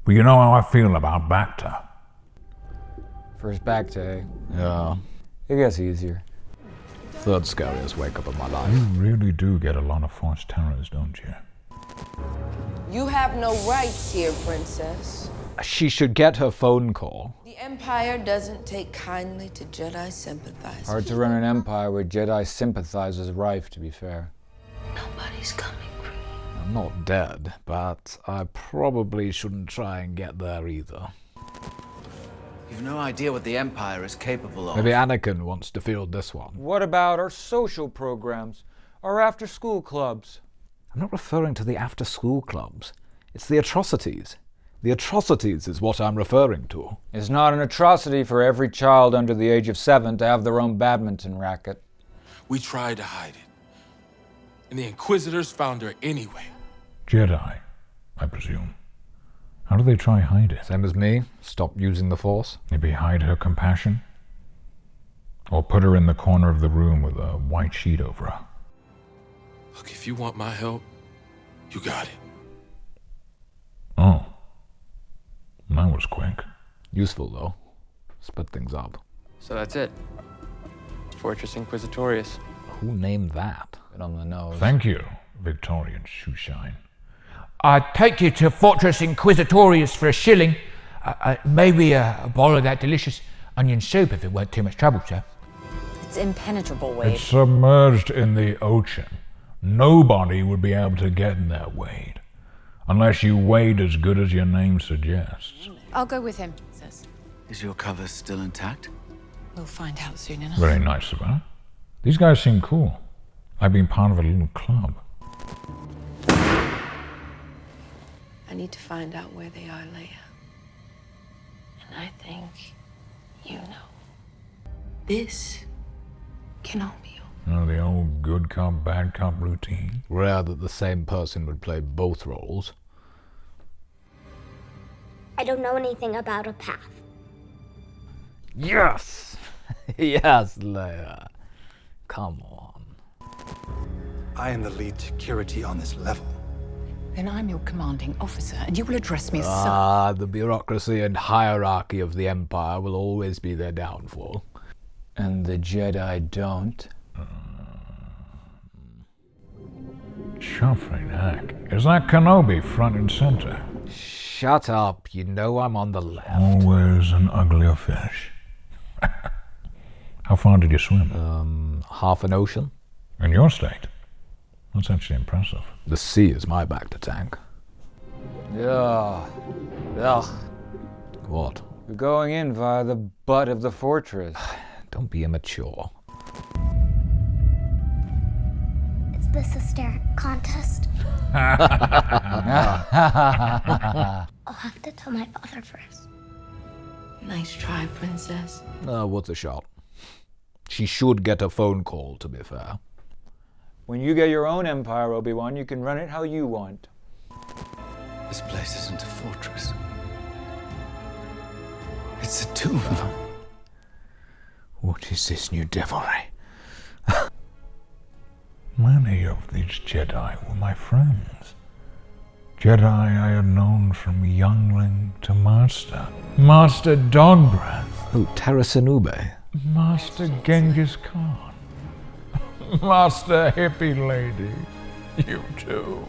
But you know how I feel about Bacta. First back to, Yeah. it gets easier. Third scariest wake up of my life. You really do get a lot of forced terrors, don't you? You have no rights here, Princess. She should get her phone call. The Empire doesn't take kindly to Jedi sympathizers. Hard to run an empire where Jedi sympathizers rife, to be fair. Nobody's coming. I'm not dead, but I probably shouldn't try and get there either. You've no idea what the Empire is capable of. Maybe Anakin wants to field this one. What about our social programs? Our after-school clubs? I'm not referring to the after-school clubs. It's the atrocities. The atrocities is what I'm referring to. It's not an atrocity for every child under the age of 7 to have their own badminton racket. We tried to hide it, and the Inquisitors found her anyway. Jedi, I presume. How do they try hide it? Same as me. Stop using the Force. Maybe hide her compassion? Or put her in the corner of the room with a white sheet over her? Look, if you want my help, you got it. Oh. That was quick. Useful, though. Split things up. So that's it. Fortress Inquisitorius. Who named that? Bit on the nose. Thank you, Victorian shoeshine. I'd take you to Fortress Inquisitorius for a shilling. Maybe a bowl of that delicious onion soup if it weren't too much trouble, sir. It's impenetrable, Wade. It's submerged in the ocean. Nobody would be able to get in there, Wade. Unless you wade as good as your name suggests. I'll go with him, sis. Is your cover still intact? We'll find out soon enough. Very nice of her. These guys seem cool. Like being part of a little club. I need to find out where they are, Leia. And I think you know. This cannot be over. You know, the old good cop, bad cop routine. Rare that the same person would play both roles. I don't know anything about a path. Yes! Yes, Leia. Come on. I am the lead security on this level. Then I'm your commanding officer, and you will address me as such. The bureaucracy and hierarchy of the Empire will always be their downfall. And the Jedi don't? Shuffling heck. Is that Kenobi front and center? Shut up, you know I'm on the left. Always an uglier fish. How far did you swim? Half an ocean. In your state? That's actually impressive. The sea is my back to tank. Yeah. Ugh. What? You're going in via the butt of the fortress. Don't be immature. It's the sister contest. I'll have to tell my father first. Nice try, princess. What's a shot? She should get a phone call, to be fair. When you get your own empire, Obi-Wan, you can run it how you want. This place isn't a fortress. It's a tomb. What is this new devilry? Many of these Jedi were my friends. Jedi I had known from youngling to master. Master Dawnbreath. Who, Tarasanube? Master Genghis Khan. Master Hippie Lady. You too.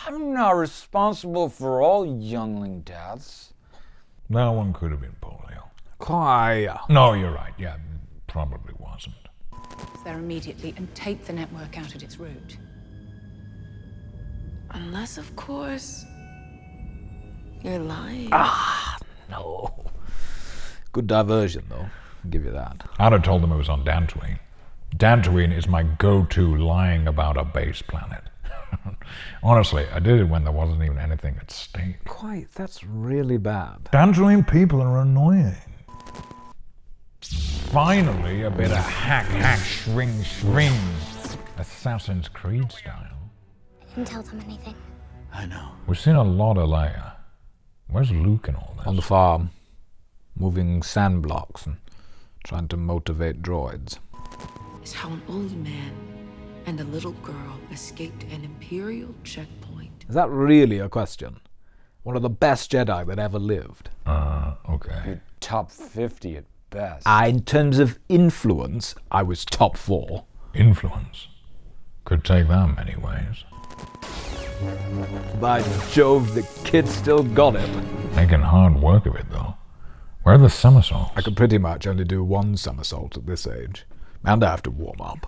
I'm not responsible for all youngling deaths. That one could have been polio. Quiet. No, you're right. Yeah, probably wasn't. There immediately and take the network out at its root. Unless, of course, you're lying. No. Good diversion, though. I'll give you that. I'd have told them it was on Dantooine. Dantooine is my go-to lying about a base planet. Honestly, I did it when there wasn't even anything at stake. Quite, that's really bad. Dantooine people are annoying. Finally, a bit of hack, swing, Assassin's Creed style. I didn't tell them anything. I know. We've seen a lot of Leia. Where's Luke in all this? On the farm, moving sand blocks and trying to motivate droids. It's how an old man and a little girl escaped an Imperial checkpoint. Is that really a question? One of the best Jedi that ever lived. Okay. You're top 50 at best. In terms of influence, I was top 4. Influence? Could take that many ways. By Jove, the kid still got it. Making hard work of it, though. Where are the somersaults? I could pretty much only do one somersault at this age. And I have to warm up.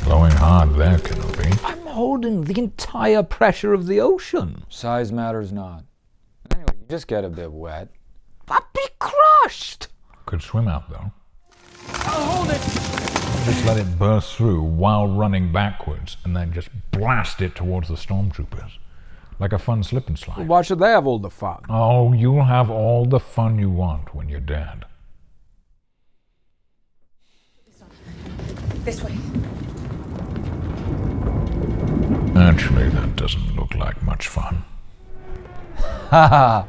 Going hard there, Kenobi. I'm holding the entire pressure of the ocean. Size matters not. Anyway, you just get a bit wet. I'd be crushed. Could swim out, though. I'll hold it! Just let it burst through while running backwards and then just blast it towards the stormtroopers. Like a fun slip and slide. Why should they have all the fun? Oh, you'll have all the fun you want when you're dead. This way. Actually, that doesn't look like much fun. Haha!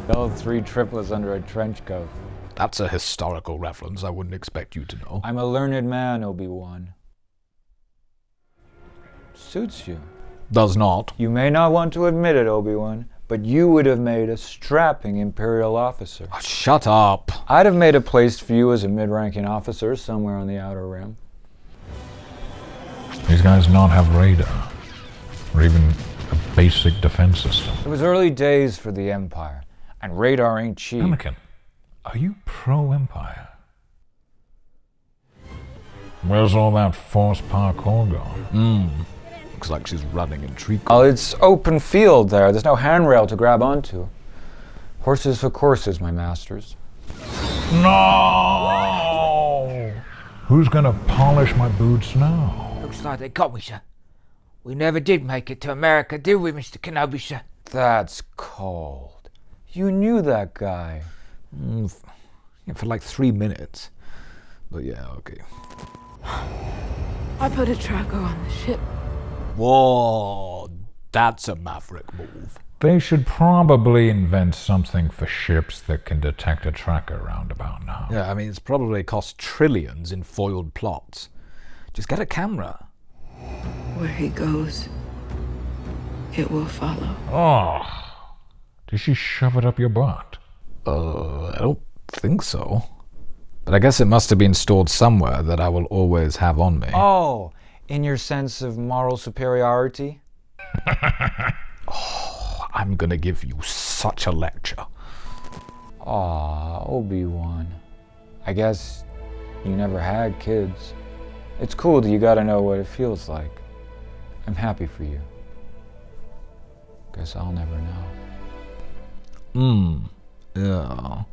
All 3 triplets under a trench coat. That's a historical reference I wouldn't expect you to know. I'm a learned man, Obi-Wan. Suits you. Does not. You may not want to admit it, Obi-Wan, but you would have made a strapping Imperial officer. Oh, shut up. I'd have made a place for you as a mid-ranking officer somewhere on the Outer Rim. These guys not have radar, or even a basic defense system. It was early days for the Empire, and radar ain't cheap. Anakin, are you pro-Empire? Where's all that forced parkour gone? Looks like she's running in tree. Oh, it's open field there. There's no handrail to grab onto. Horses for courses, my masters. No! Who's gonna polish my boots now? Looks like they got me, sir. We never did make it to America, did we, Mr. Kenobi, sir? That's cold. You knew that guy. For like 3 minutes. But yeah, okay. I put a tracker on the ship. Whoa, that's a maverick move. They should probably invent something for ships that can detect a tracker roundabout now. Yeah, I mean, it's probably cost trillions in foiled plots. Just get a camera. Where he goes, it will follow. Oh, did she shove it up your butt? I don't think so. But I guess it must have been stored somewhere that I will always have on me. Oh, in your sense of moral superiority? I'm gonna give you such a lecture. Aw, Obi-Wan. I guess you never had kids. It's cool that you gotta know what it feels like. I'm happy for you. Guess I'll never know. Yeah.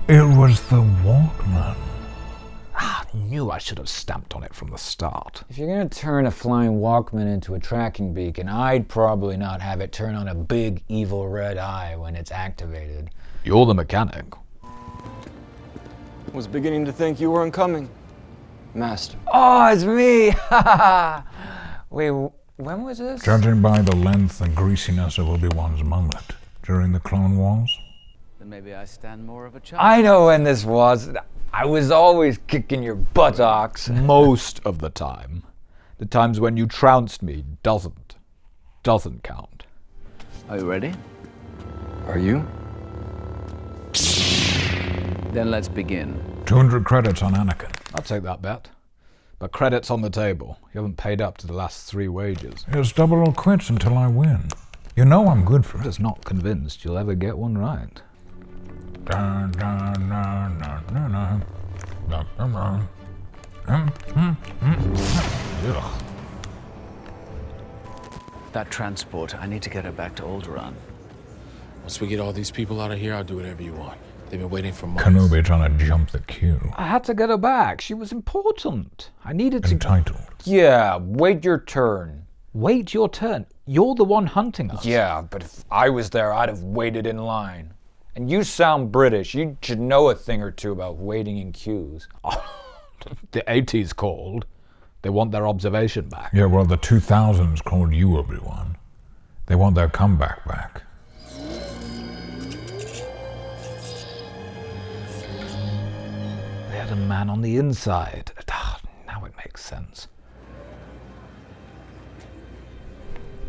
It was the Walkman. I knew I should have stamped on it from the start. If you're gonna turn a flying Walkman into a tracking beacon, I'd probably not have it turn on a big evil red eye when it's activated. You're the mechanic. Was beginning to think you weren't coming, Master. Oh, it's me! Wait, when was this? Judging by the length and greasiness of Obi-Wan's mullet during the Clone Wars. Then maybe I stand more of a chance. I know when this was. I was always kicking your buttocks. Most of the time. The times when you trounced me doesn't count. Are you ready? Are you? Then let's begin. 200 credits on Anakin. I'll take that bet. But credits on the table. You haven't paid up to the last 3 wages. It's double or quits until I win. You know I'm good for I'm it. just not convinced you'll ever get one right. Da, da, da, da, da, da. Da, da, da. Ugh. That transport, I need to get her back to Alderaan. Once we get all these people out of here, I'll do whatever you want. They've been waiting for months. Kenobi trying to jump the queue. I had to get her back. She was important. I needed to... Entitled. Yeah, wait your turn. Wait your turn. You're the one hunting us. Yeah, but if I was there, I'd have waited in line. And you sound British. You should know a thing or two about waiting in queues. The 80s called. They want their observation back. Yeah, well, the 2000s called you, Obi-Wan. They want their comeback back. They had a man on the inside. Now it makes sense.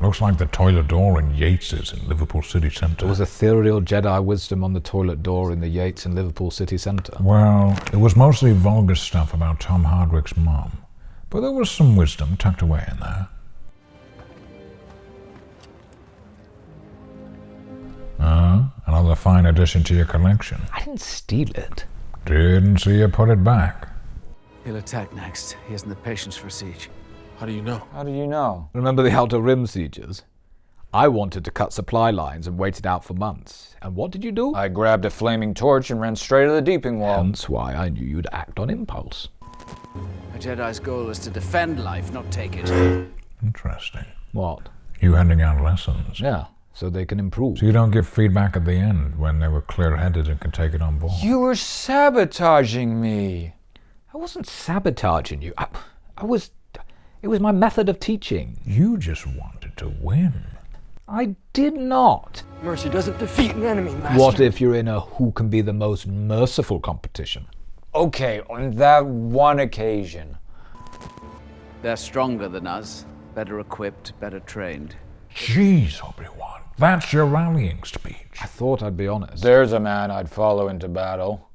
Looks like the toilet door in Yates's in Liverpool City Centre. There was ethereal Jedi wisdom on the toilet door in the Yates in Liverpool City Centre. Well, it was mostly vulgar stuff about Tom Hardwick's mom. But there was some wisdom tucked away in there. Another fine addition to your collection. I didn't steal it. Didn't see you put it back. He'll attack next. He hasn't the patience for a siege. How do you know? How do you know? Remember the Outer Rim sieges? I wanted to cut supply lines and waited out for months. And what did you do? I grabbed a flaming torch and ran straight to the deeping wall. That's why I knew you'd act on impulse. A Jedi's goal is to defend life, not take it. Interesting. What? You handing out lessons. Yeah, so they can improve. So you don't give feedback at the end when they were clear-headed and could take it on board. You were sabotaging me. I wasn't sabotaging you. It was my method of teaching. You just wanted to win. I did not. Mercy doesn't defeat an enemy, Master. What if you're in a who can be the most merciful competition? Okay, on that one occasion. They're stronger than us, better equipped, better trained. Jeez, Obi-Wan, that's your rallying speech. I thought I'd be honest. There's a man I'd follow into battle.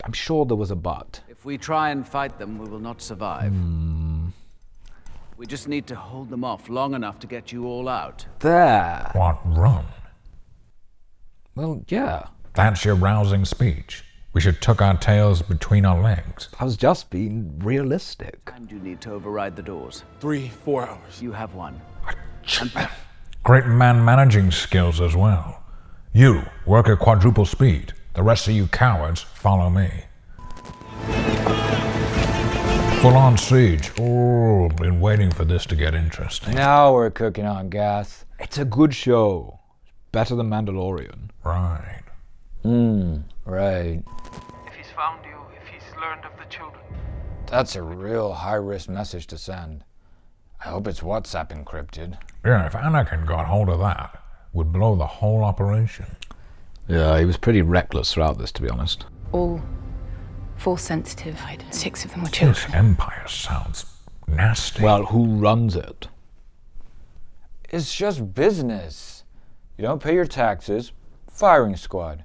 I'm sure there was a but. If we try and fight them, we will not survive. We just need to hold them off long enough to get you all out. There. What, run? Well, yeah. That's your rousing speech. We should tuck our tails between our legs. I was just being realistic. And you need to override the doors. 3-4 hours. You have one. Great man-managing skills as well. You, work at quadruple speed. The rest of you cowards, follow me. Full-on siege. Oh, been waiting for this to get interesting. Now we're cooking on gas. It's a good show. Better than Mandalorian. Right. Right. If he's found you, if he's learned of the children. That's a real high-risk message to send. I hope it's WhatsApp encrypted. Yeah, if Anakin got hold of that, would blow the whole operation. Yeah, he was pretty reckless throughout this, to be honest. All Force sensitive. 6 of them were This children. empire sounds nasty. Well, who runs it? It's just business. You don't pay your taxes, firing squad.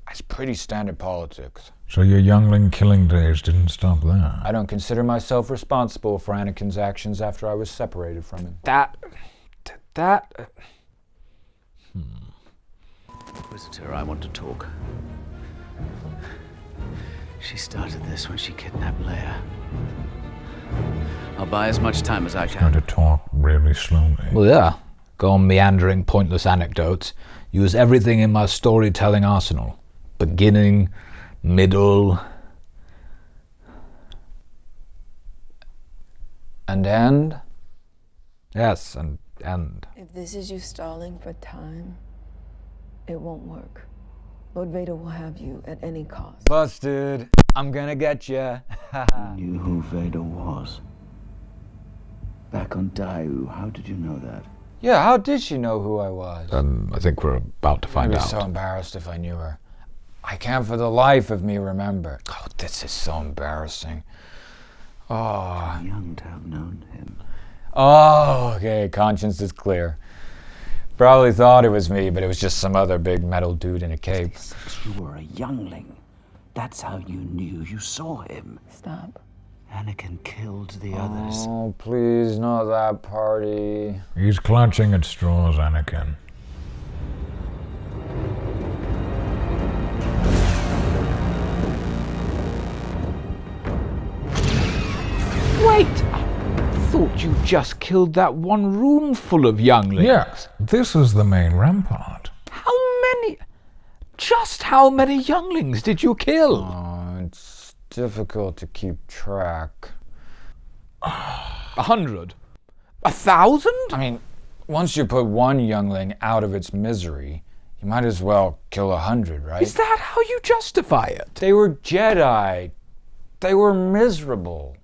That's pretty standard politics. So your youngling killing days didn't stop there? I don't consider myself responsible for Anakin's actions after I was separated from him. Inquisitor, I want to talk. She started this when she kidnapped Leia. I'll buy as much time as I can. Going to talk really slowly. Well, yeah. Go on meandering, pointless anecdotes. Use everything in my storytelling arsenal. Beginning, middle... And end? Yes, and end. If this is you stalling for time, it won't work. Lord Vader will have you at any cost. Busted. I'm gonna get ya. You knew who Vader was. Back on Daiu, how did you know that? Yeah, how did she know who I was? I think we're about to find I'd be out. so embarrassed if I knew her. I can't for the life of me remember. Oh, this is so embarrassing. Oh. Too young to have known him. Oh, okay, conscience is clear. Probably thought it was me, but it was just some other big metal dude in a cape. You were a youngling. That's how you knew you saw him. Stop. Anakin killed the others. Oh, please, not that party. He's clutching at straws, Anakin. Wait! I thought you just killed that one room full of younglings. Yes, this is the main rampart. How many? Just how many younglings did you kill? Oh, it's difficult to keep track. 100? 1,000? I mean, once you put one youngling out of its misery, you might as well kill 100, right? Is that how you justify it? They were Jedi. They were miserable.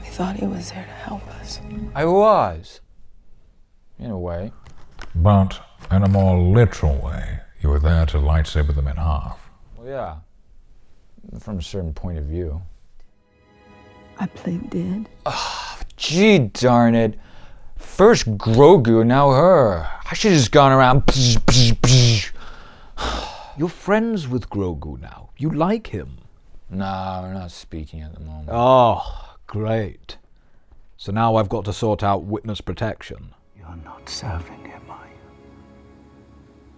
We thought he was there to help us. I was. In a way. But in a more literal way, you were there to lightsaber them in half. Well, yeah. From a certain point of view. I played dead. Oh, gee darn it. First Grogu, now her. I should have just gone around. You're friends with Grogu now. You like him. No, we're not speaking at the moment. Oh, great. So now I've got to sort out witness protection. You're not serving him, are you?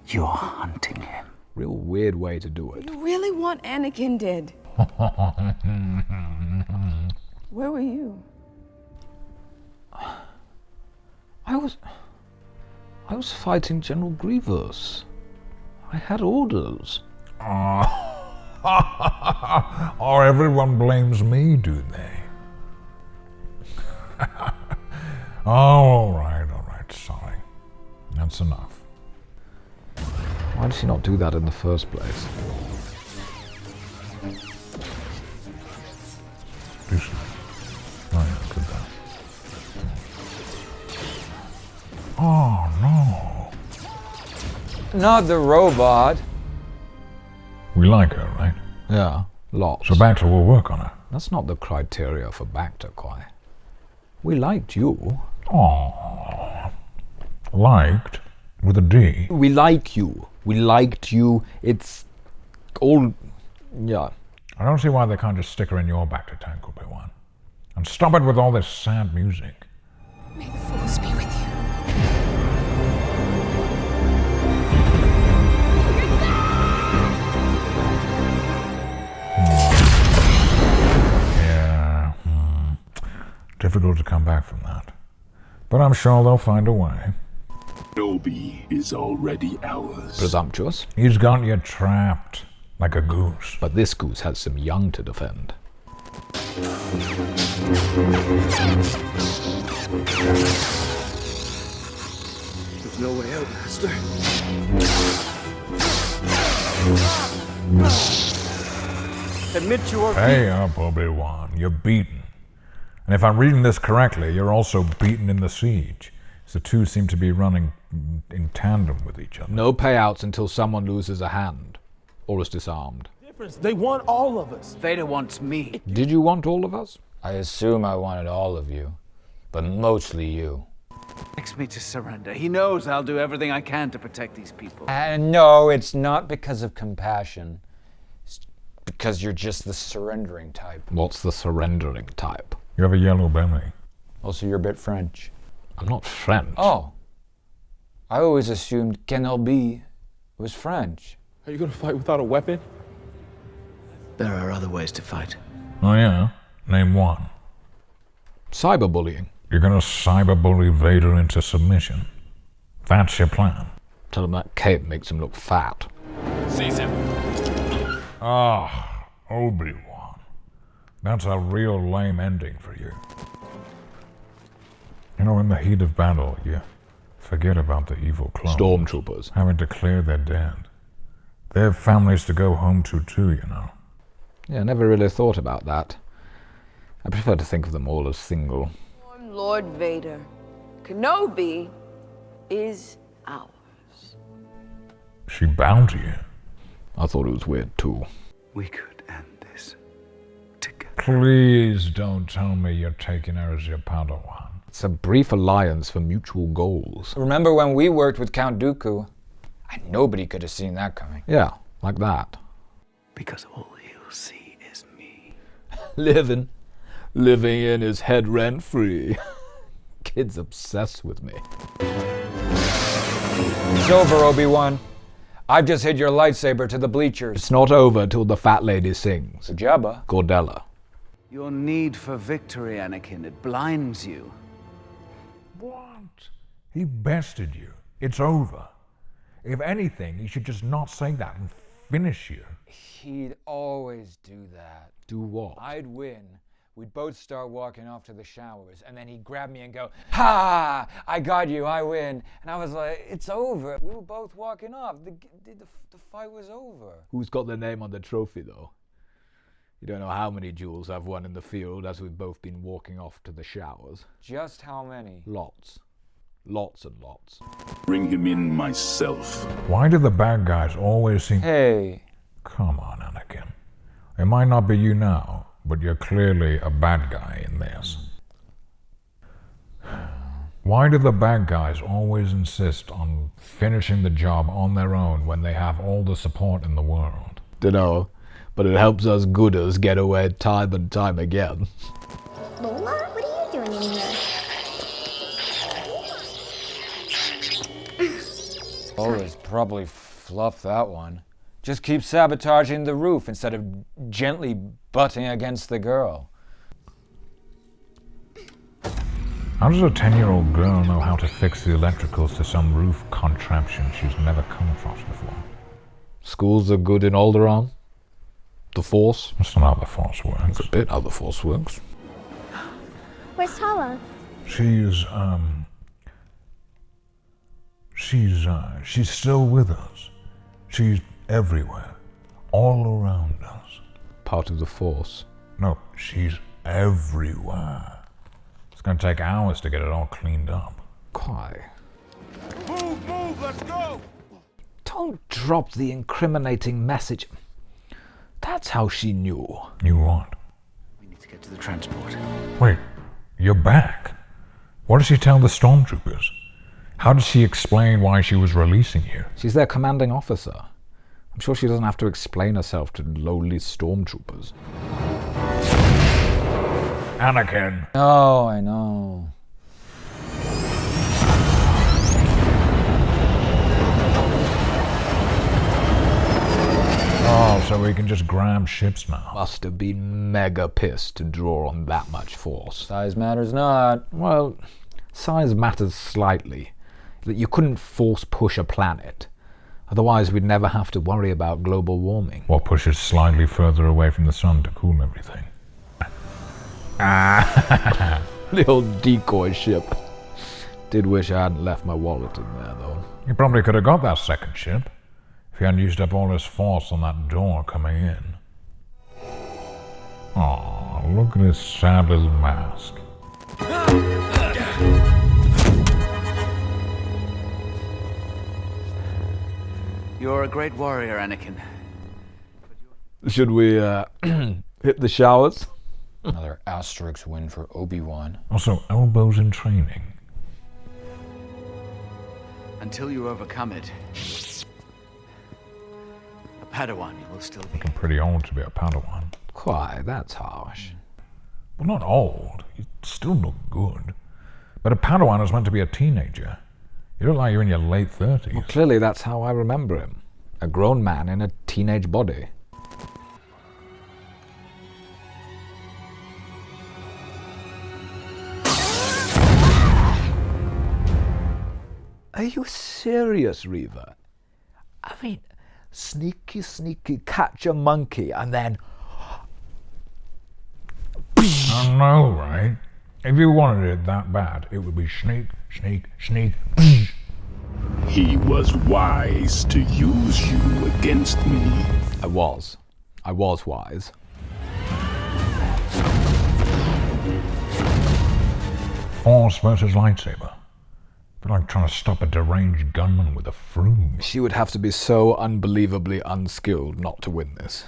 You're hunting him. Real weird way to do it. You really want Anakin dead? Where were you? I was fighting General Grievous. I had orders. Or everyone blames me, do they? Oh, all right, sorry. That's enough. Why does he not do that in the first place? Do so. Oh, yeah, good that. Oh, no. Not the robot. We like her, right? Yeah, lots. So Bacta will work on her. That's not the criteria for Bacta, Quai. We liked you. Oh, liked with a D. We like you. We liked you. It's all, yeah. I don't see why they can't just stick her in your Bacta tank, Obi-Wan. And stop it with all this sad music. May the Force be with you. Yeah. Difficult to come back from that. But I'm sure they'll find a way. Kenobi is already ours. Presumptuous. He's got you trapped like a goose. But this goose has some young to defend. There's no way out, Master. admit you are Pay up, Obi-Wan. You're beaten. And if I'm reading this correctly, you're also beaten in the siege. So the two seem to be running in tandem with each other. No payouts until someone loses a hand or is disarmed. They want all of us. Vader wants me. Did you want all of us? I assume I wanted all of you, but mostly you. Begs me to surrender. He knows I'll do everything I can to protect these people. No, it's not because of compassion. It's because you're just the surrendering type. What's the surrendering type? You have a yellow belly. Also, you're a bit French. I'm not French. Oh. I always assumed Kenobi was French. Are you gonna fight without a weapon? There are other ways to fight. Oh yeah? Name one. Cyberbullying. You're gonna cyberbully Vader into submission. That's your plan. Tell him that cape makes him look fat. Seize him. Ah, Obi-Wan. That's a real lame ending for you. You know, in the heat of battle, you forget about the evil clones. Stormtroopers. Having to clear their dead. They have families to go home to too, you know. Yeah, I never really thought about that. I prefer to think of them all as single. Lord Vader, Kenobi is ours. She bound to you. I thought it was weird too. We could end this together. Please don't tell me you're taking her as your Padawan. It's a brief alliance for mutual goals. Remember when we worked with Count Dooku? Nobody could have seen that coming. Yeah, like that. Because all he'll see is me. Living in his head rent-free. Kid's obsessed with me. It's over, Obi-Wan. I've just hid your lightsaber to the bleachers. It's not over till the fat lady sings. Jabba. Gordella. Your need for victory, Anakin, it blinds you. What? He bested you. It's over. If anything, he should just not say that and finish you. He'd always do that. Do what? I'd win. We'd both start walking off to the showers, and then he'd grab me and go, "Ha! I got you, I win." And I was like, "It's over." We were both walking off. The fight was over. Who's got their name on the trophy, though? You don't know how many duels I've won in the field as we've both been walking off to the showers. Just how many? Lots. Lots and lots. Bring him in myself. Why do the bad guys always seem... Hey. Come on, Anakin. It might not be you now, but you're clearly a bad guy in this. Why do the bad guys always insist on finishing the job on their own when they have all the support in the world? Dunno, but it helps us gooders get away time and time again. Lola, what are you doing in here? Lola's probably fluffed that one. Just keep sabotaging the roof instead of gently butting against the girl. How does a 10-year-old girl know how to fix the electricals to some roof contraption she's never come across before? Schools are good in Alderaan. The Force. That's not how the Force works. It's a bit how the Force works. Where's Tala? She's still with us. She's everywhere. All around us. Part of the Force. No, she's everywhere. It's gonna take hours to get it all cleaned up. Why? Move, let's go! Don't drop the incriminating message. That's how she knew. Knew what? We need to get to the transport. Wait, you're back? What did she tell the stormtroopers? How did she explain why she was releasing you? She's their commanding officer. I'm sure she doesn't have to explain herself to lowly stormtroopers. Anakin! Oh, I know. Oh, so we can just grab ships now. Must have been mega pissed to draw on that much force. Size matters not. Well, size matters slightly. That you couldn't force push a planet. Otherwise, we'd never have to worry about global warming. Or push it slightly further away from the sun to cool everything. The old decoy ship. Did wish I hadn't left my wallet in there, though. You probably could have got that second ship if you hadn't used up all his force on that door coming in. Aw, look at his sad little mask. You're a great warrior, Anakin. Should we hit the showers? Another asterisk win for Obi-Wan. Also, elbows in training. Until you overcome it, a Padawan you will still be. Looking pretty old to be a Padawan. Quite, that's harsh. Well, not old. You still look good. But a Padawan is meant to be a teenager. You look like you're in your late 30s. Well, clearly that's how I remember him. A grown man in a teenage body. Are you serious, Reva? I mean, sneaky, catch a monkey and then... I know, right? If you wanted it that bad, it would be sneak. He was wise to use you against me. I was wise. Force versus lightsaber. I feel like trying to stop a deranged gunman with a broom. She would have to be so unbelievably unskilled not to win this.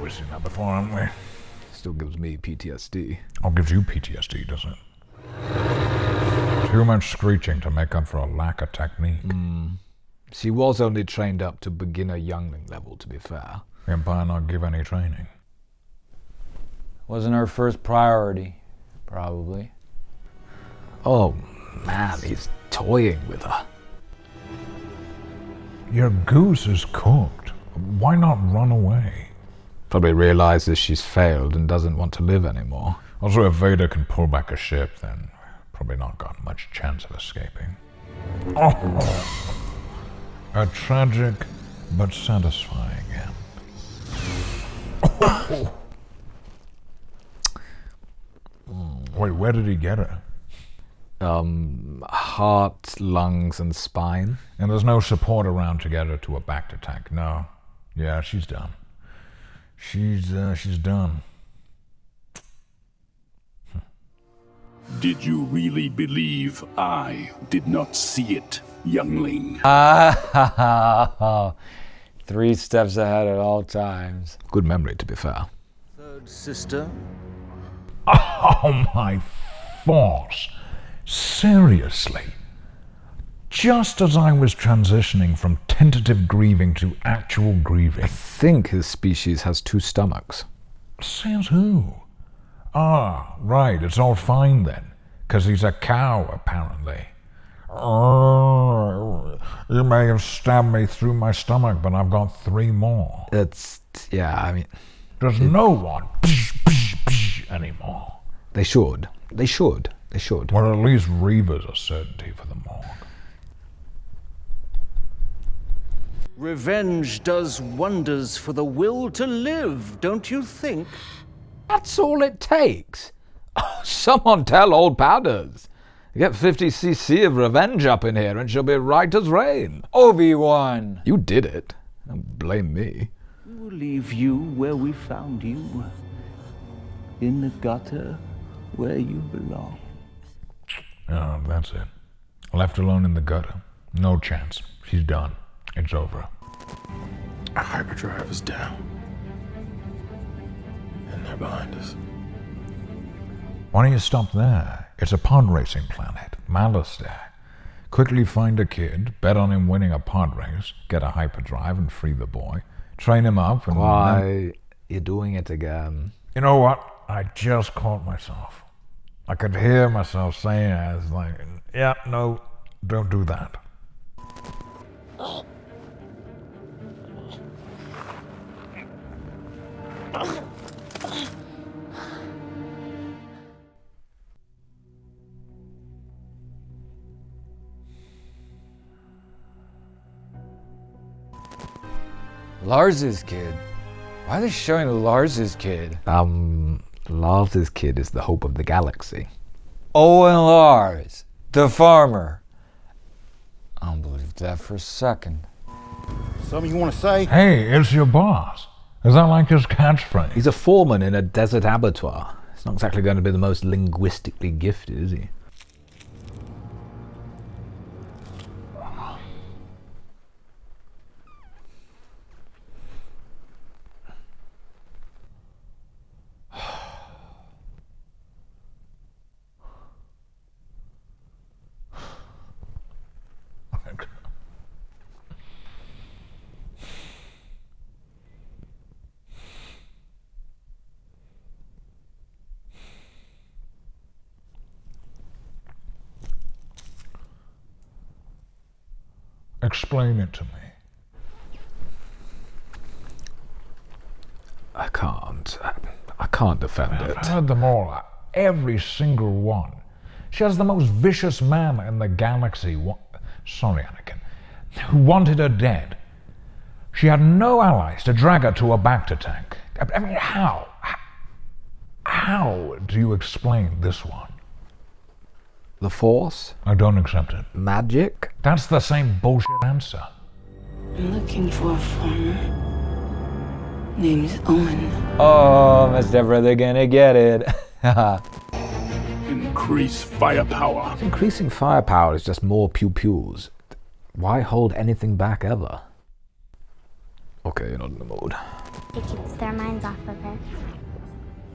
We've seen that before, haven't we? Still gives me PTSD. Oh, gives you PTSD, does it? Too much screeching to make up for a lack of technique. She was only trained up to beginner youngling level, to be fair. The Empire not give any training. Wasn't her first priority, probably. Oh, man, he's toying with her. Your goose is cooked. Why not run away? Probably realizes she's failed and doesn't want to live anymore. Also, if Vader can pull back a ship, then probably not got much chance of escaping. Oh. A tragic but satisfying end. Oh. Wait, where did he get her? Heart, lungs, and spine. And there's no support around to get her to a back attack. No. Yeah, she's done. She's done. Did you really believe I did not see it, youngling? 3 steps ahead at all times. Good memory, to be fair. Third sister? Oh my force. Seriously. Just as I was transitioning from tentative grieving to actual grieving. I think his species has 2 stomachs. Says who? Ah, right, it's all fine then. 'Cause he's a cow, apparently. You may have stabbed me through my stomach, but I've got 3 more. Yeah, I mean... There's no one anymore. They should. Well, at least Reva's a certainty for them all. Revenge does wonders for the will to live, don't you think? That's all it takes. Oh, someone tell old Powders. Get 50cc of revenge up in here and she'll be right as rain. Obi-Wan! You did it. Don't blame me. We will leave you where we found you. In the gutter where you belong. Oh, that's it. Left alone in the gutter. No chance. She's done. It's over. Our hyperdrive is down. And they're behind us. Why don't you stop there? It's a pod racing planet, Malastare. Quickly find a kid, bet on him winning a pod race, get a hyperdrive and free the boy, train him up and... Why? You're doing it again. You know what? I just caught myself. I could hear myself saying it. I was like, yeah, no, don't do that. Lars's kid? Why are they showing Lars's kid? Lars's kid is the hope of the galaxy. Owen Lars, the farmer. I don't believe that for a second. Something you want to say? Hey, it's your boss. Is that like his catchphrase? He's a foreman in a desert abattoir. It's not exactly going to be the most linguistically gifted, is he? Explain it to me. I can't defend it. I've heard them all. Every single one. She has the most vicious man in the galaxy. Sorry, Anakin. Who wanted her dead. She had no allies to drag her to a Bacta tank. I mean, how? How do you explain this one? The Force? I don't accept it. Magic? That's the same bullshit answer. I'm looking for a farmer. Name's Owen. Oh, Miss Deborah, they're gonna get it. Increase firepower. Increasing firepower is just more pew-pews. Why hold anything back ever? Okay, you're not in the mood. It keeps their minds off of her.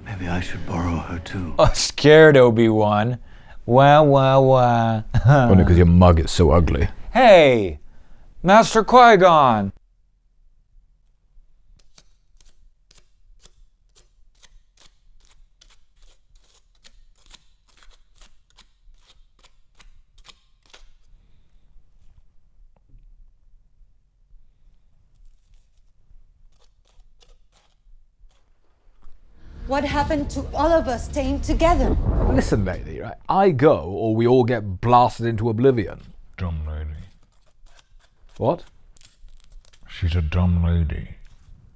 Maybe I should borrow her too. Oh, scared Obi-Wan. Wah. Only because your mug is so ugly. Hey, Master Qui-Gon. What happened to all of us staying together? Listen, lady, right? I go, or we all get blasted into oblivion. Dumb lady. What? She's a dumb lady.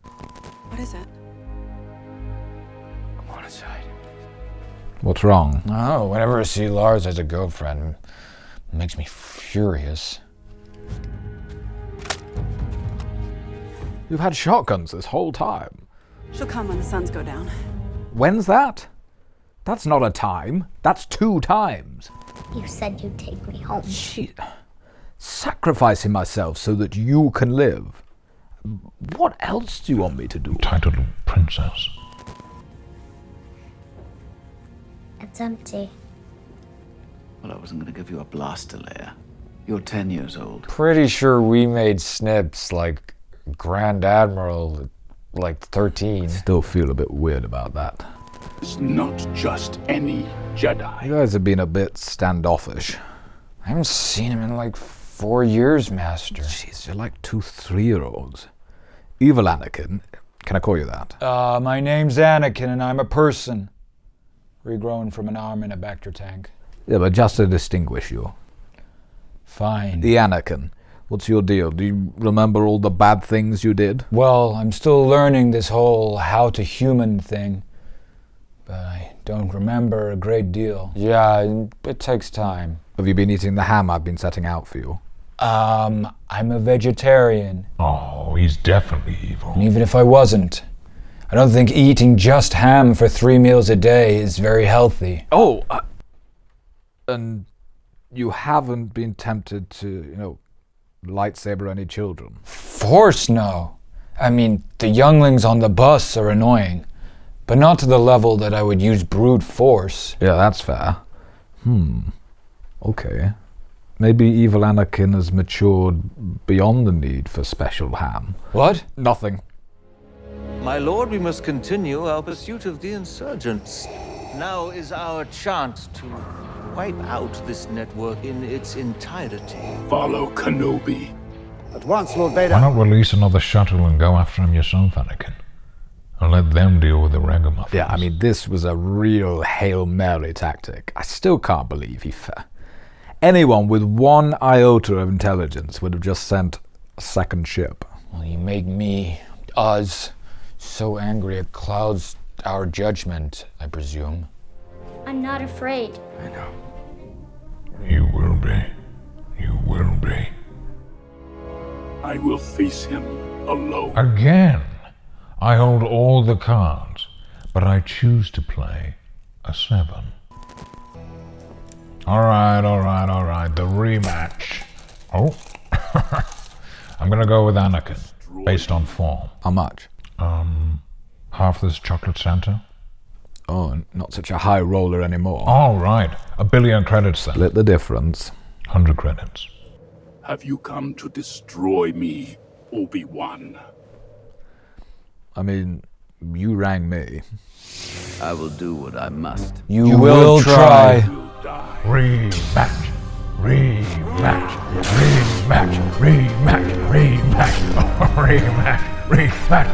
What is it? I'm on his side. What's wrong? Oh, whenever I see Lars as a girlfriend, it makes me furious. You've had shotguns this whole time. She'll come when the suns go down. When's that? That's not a time. That's 2 times. You said you'd take me home. Sacrificing myself so that you can live. What else do you want me to do? Titled princess. It's empty. Well, I wasn't going to give you a blaster, Leia. You're 10 years old. Pretty sure we made snips like Grand Admiral like 13. Still feel a bit weird about that. It's not just any Jedi. You guys have been a bit standoffish. I haven't seen him in like 4 years, Master. Jeez, you're like 2 3-year-olds. Evil Anakin. Can I call you that? My name's Anakin and I'm a person. Regrown from an arm in a Bacta tank. Yeah, but just to distinguish you. Fine. The Anakin. What's your deal? Do you remember all the bad things you did? Well, I'm still learning this whole how to human thing. But I don't remember a great deal. Yeah, it takes time. Have you been eating the ham I've been setting out for you? I'm a vegetarian. Oh, he's definitely evil. And even if I wasn't, I don't think eating just ham for 3 meals a day is very healthy. Oh, and you haven't been tempted to, lightsaber any children? Force, no. I mean, the younglings on the bus are annoying, but not to the level that I would use brute force. Yeah, that's fair. Okay. Maybe evil Anakin has matured beyond the need for special ham. What? Nothing. My lord, we must continue our pursuit of the insurgents. Now is our chance to wipe out this network in its entirety. Follow Kenobi. At once, Lord Vader. Why not release another shuttle and go after him yourself, Anakin? And let them deal with the ragamuffins. Yeah, I mean, this was a real Hail Mary tactic. I still can't believe he... Anyone with 1 iota of intelligence would have just sent a second ship. Well, you make me, us, so angry it clouds our judgment, I presume. I'm not afraid. I know. You will be. You will be. I will face him alone. Again? I hold all the cards, but I choose to play a 7. Alright, the rematch. Oh. I'm gonna go with Anakin, based on form. How much? Half this chocolate Santa. Oh, not such a high roller anymore. All right, 1 billion credits then. Split the difference. 100 credits. Have you come to destroy me, Obi-Wan? I mean, you rang me. I will do what I must. You will try. Rematch. Rematch. Rematch. Rematch. Rematch. Rematch. Rematch.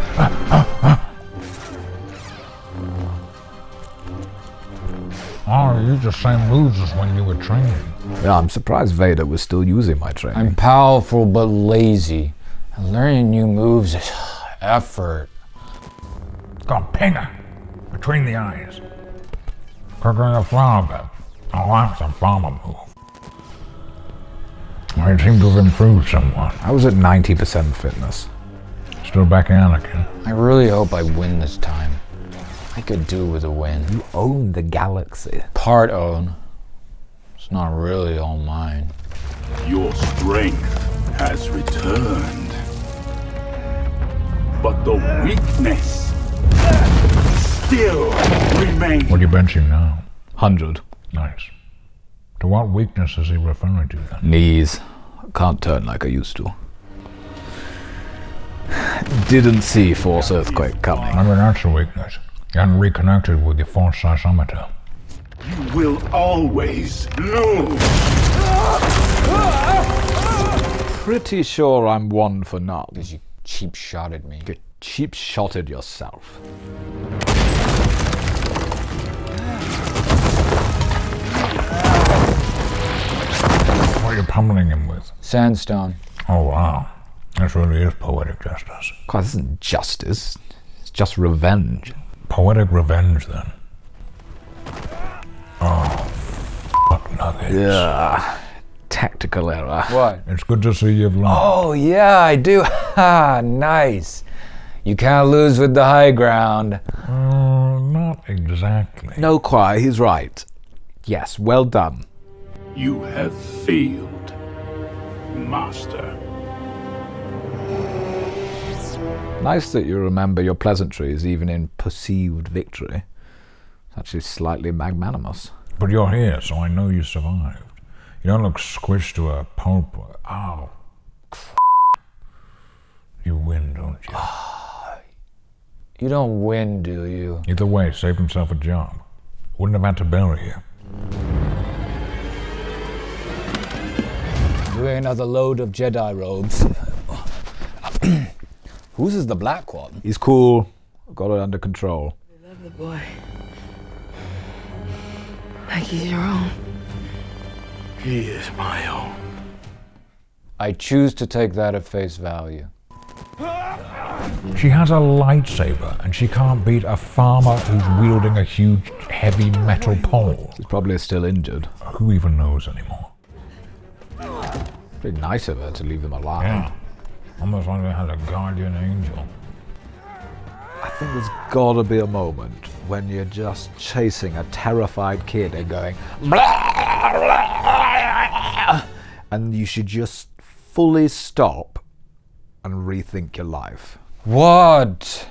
Oh, you used the same moves as when you were training. Yeah, I'm surprised Vader was still using my training. I'm powerful but lazy. And learning new moves is effort. Got pinger between the eyes. Cooking a flower. I want some farmer move. I seem to have improved somewhat. I was at 90% fitness. Still back in Anakin. I really hope I win this time. I could do with a win. You own the galaxy. Part own. It's not really all mine. Your strength has returned. But the weakness still remains. What are you benching now? 100. Nice. To what weakness is he referring to then? Knees. Can't turn like I used to. Didn't see Force Earthquake coming. I mean, that's a weakness. You hadn't reconnected with your Force seismometer. You will always lose. Pretty sure I'm 1 for naught. Because you cheap shotted me. You cheap shotted yourself. What are you pummeling him with? Sandstone. Oh, wow. This really is poetic justice. God, this isn't justice. It's just revenge. Poetic revenge, then. Oh, fuck nuggets. Yeah. Tactical error. What? It's good to see you've learned. Oh, yeah, I do. Ha, nice. You can't lose with the high ground. Not exactly. No, Quai, he's right. Yes, well done. You have failed, Master. Nice that you remember your pleasantries even in perceived victory. It's actually slightly magnanimous. But you're here, so I know you survived. You don't look squished to a pulp. Oh, you win, don't you? You don't win, do you? Either way, saved himself a job. Wouldn't have had to bury you. Doing another load of Jedi robes. Whose is the black one? He's cool. Got it under control. I love the boy. Like he's your own. He is my own. I choose to take that at face value. She has a lightsaber, and she can't beat a farmer who's wielding a huge, heavy metal pole. He's probably still injured. Who even knows anymore? Pretty nice of her to leave them alive. Yeah. Almost like they had a guardian angel. I think there's gotta be a moment when you're just chasing a terrified kid and going, blah, blah, and you should just fully stop and rethink your life. What?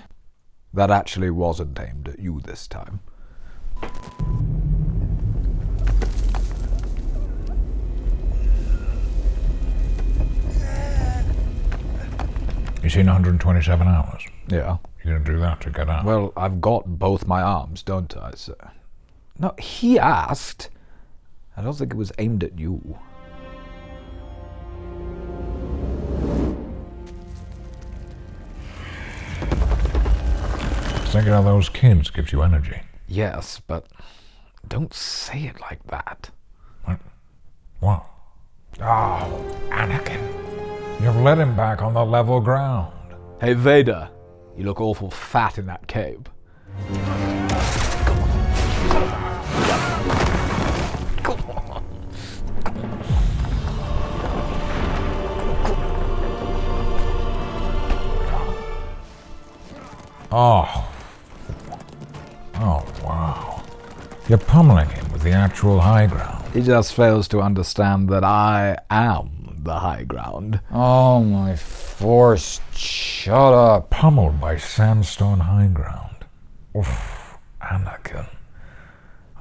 That actually wasn't aimed at you this time. You seen 127 hours? Yeah. You're gonna do that to get out? Well, I've got both my arms, don't I, sir? No, he asked. I don't think it was aimed at you. Thinking of those kids gives you energy. Yes, but don't say it like that. What? Oh, Anakin. You've led him back on the level ground. Hey, Vader. You look awful fat in that cape. Come on. Oh. Oh, wow. You're pummeling him with the actual high ground. He just fails to understand that I am the high ground. Oh, my force. Shut up. Pummeled by sandstone high ground. Oof, Anakin.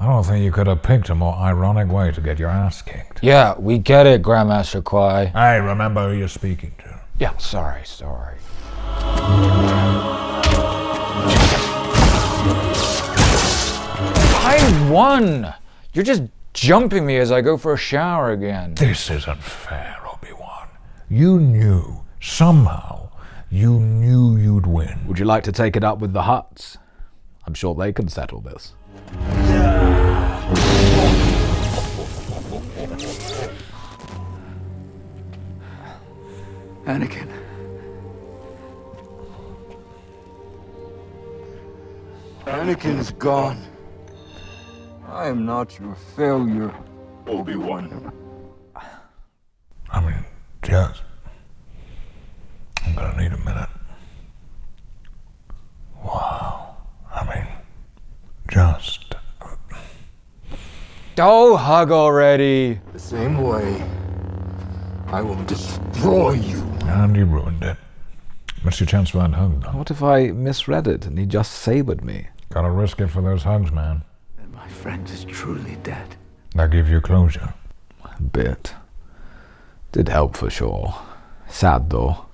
I don't think you could have picked a more ironic way to get your ass kicked. Yeah, we get it, Grandmaster Kwai. Hey, remember who you're speaking to. Yeah, sorry. I won! You're just jumping me as I go for a shower again. This isn't fair, Obi-Wan. You knew, somehow, you knew you'd win. Would you like to take it up with the Hutts? I'm sure they can settle this. Anakin. Anakin's gone. I am not your failure, Obi-Wan. I mean, just... I'm gonna need a minute. Wow. I mean, just... Oh, hug already. The same way, I will destroy you. And you ruined it. Missed your chance for that hug, though. What if I misread it and he just sabered me? Gotta risk it for those hugs, man. Then my friend is truly dead. That gives you closure. A bit. Did help for sure. Sad, though.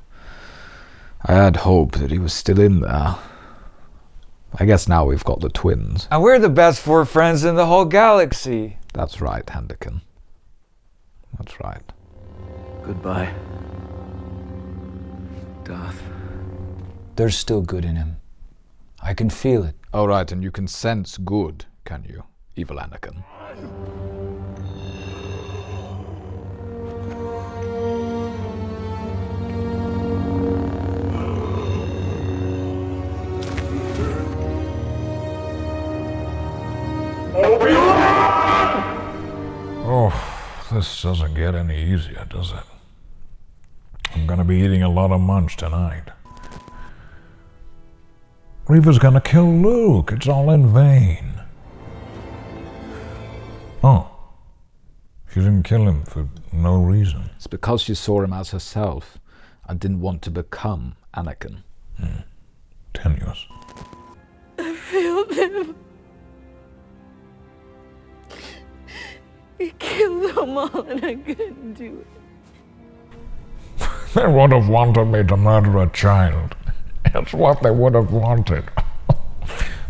I had hope that he was still in there. I guess now we've got the twins. And we're the best 4 friends in the whole galaxy. That's right, Anakin. That's right. Goodbye, Darth. There's still good in him. I can feel it. Oh, right, and you can sense good, can you, evil Anakin? Oh, this doesn't get any easier, does it? I'm gonna be eating a lot of munch tonight. Reva's gonna kill Luke. It's all in vain. Oh. She didn't kill him for no reason. It's because she saw him as herself and didn't want to become Anakin. Tenuous. I failed them. We killed them all and I couldn't do it. They would have wanted me to murder a child. It's what they would have wanted.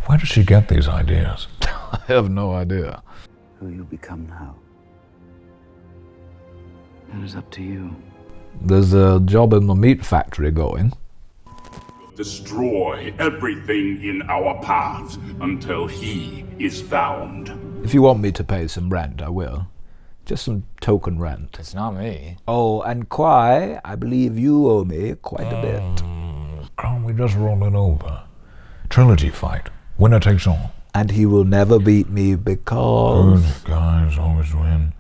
Where does she get these ideas? I have no idea. Who you become now. That is up to you. There's a job in the meat factory going. Destroy everything in our path until he is found. If you want me to pay some rent, I will. Just some token rent. It's not me. Oh, and Kwai, I believe you owe me quite a bit. Can't we just roll it over? Trilogy fight. Winner takes all. And he will never beat me because... Good guys always win.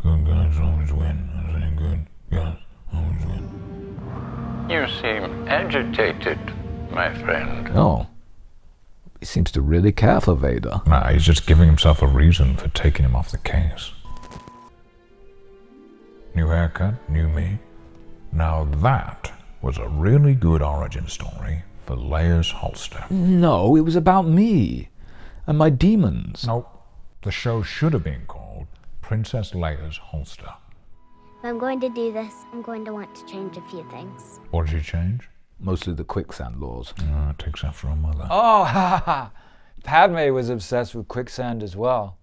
Good guys always win. I say good guys always win. You seem agitated, my friend. Oh. He seems to really care for Vader. Nah, he's just giving himself a reason for taking him off the case. New haircut, new me. Now that was a really good origin story for Leia's holster. No, it was about me and my demons. Nope. The show should have been called Princess Leia's Holster. If I'm going to do this, I'm going to want to change a few things. What did you change? Mostly the quicksand laws. It takes after her mother. Oh, ha ha! Padme was obsessed with quicksand as well.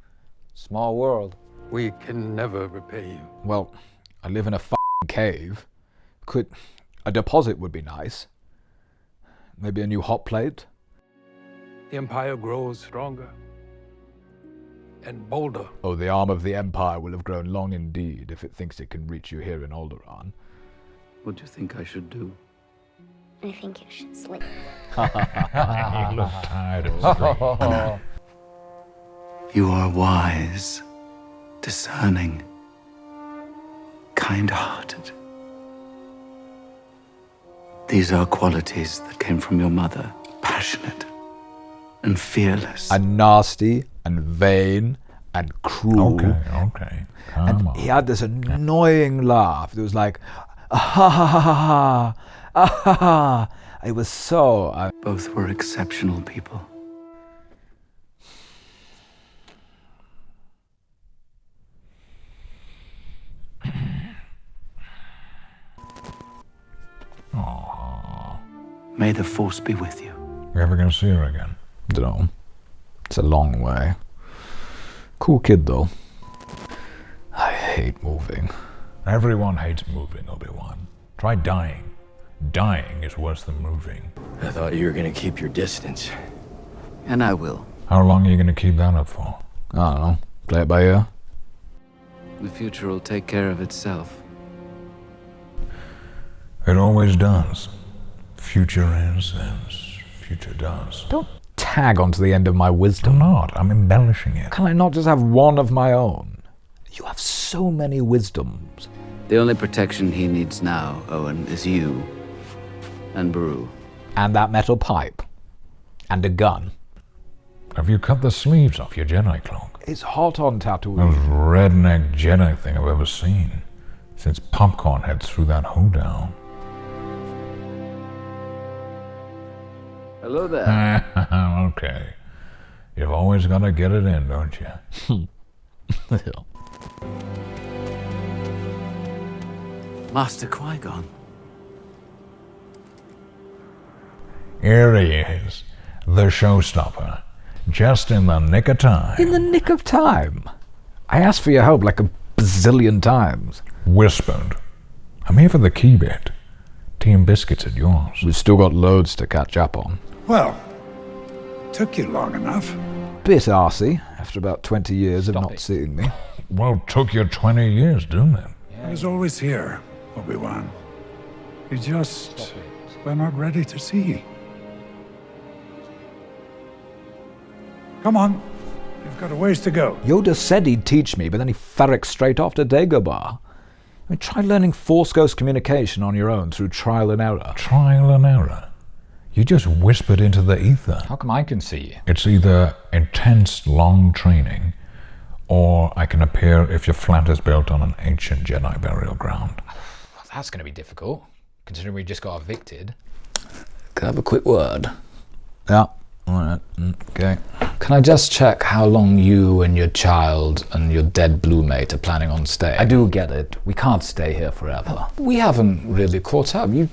Small world. We can never repay you. Well, I live in a cave. A deposit would be nice. Maybe a new hot plate? The Empire grows stronger and bolder. Oh, the arm of the Empire will have grown long indeed if it thinks it can reach you here in Alderaan. What do you think I should do? I think you should sleep. You look tired of sleep. You are wise, discerning, kind-hearted. These are qualities that came from your mother, Padme. passionate and fearless. And nasty and vain and cruel. Okay. And he had this annoying laugh. It was like, ah ha ha ha ha, ah ha ha. It was so... Both were exceptional people. Aww. May the Force be with you. You ever gonna see her again? Dunno. It's a long way. Cool kid, though. I hate moving. Everyone hates moving, Obi-Wan. Try dying. Dying is worse than moving. I thought you were gonna keep your distance. And I will. How long are you gonna keep that up for? I don't know. Play it by ear. The future will take care of itself. It always does. Future is as future does. Don't tag onto the end of my wisdom. I'm not. I'm embellishing it. Can I not just have one of my own? You have so many wisdoms. The only protection he needs now, Owen, is you and Beru. And that metal pipe. And a gun. Have you cut the sleeves off your Jedi cloak? It's hot on Tatooine. Most redneck Jedi thing I've ever seen. Since Popcorn head through that hoedown. Hello there. Okay. You've always got to get it in, don't you? Master Qui-Gon. Here he is, the showstopper. Just in the nick of time. In the nick of time? I asked for your help like a bazillion times. Whispered. I'm here for the key bit. Tea and biscuits at yours. We've still got loads to catch up on. Well, took you long enough. Bit arsey, after about 20 years of not seeing me. Well, took you 20 years, didn't it? I was always here, Obi-Wan. You just were not ready to see. Come on, you've got a ways to go. Yoda said he'd teach me, but then he ferricked straight off to Dagobah. I mean, try learning Force Ghost communication on your own through trial and error. Trial and error? You just whispered into the ether. How come I can see you? It's either intense, long training, or I can appear if your flat is built on an ancient Jedi burial ground. That's going to be difficult, considering we just got evicted. Can I have a quick word? Yeah. Alright, okay. Can I just check how long you and your child and your dead blue mate are planning on staying? I do get it. We can't stay here forever. We haven't really caught up. You've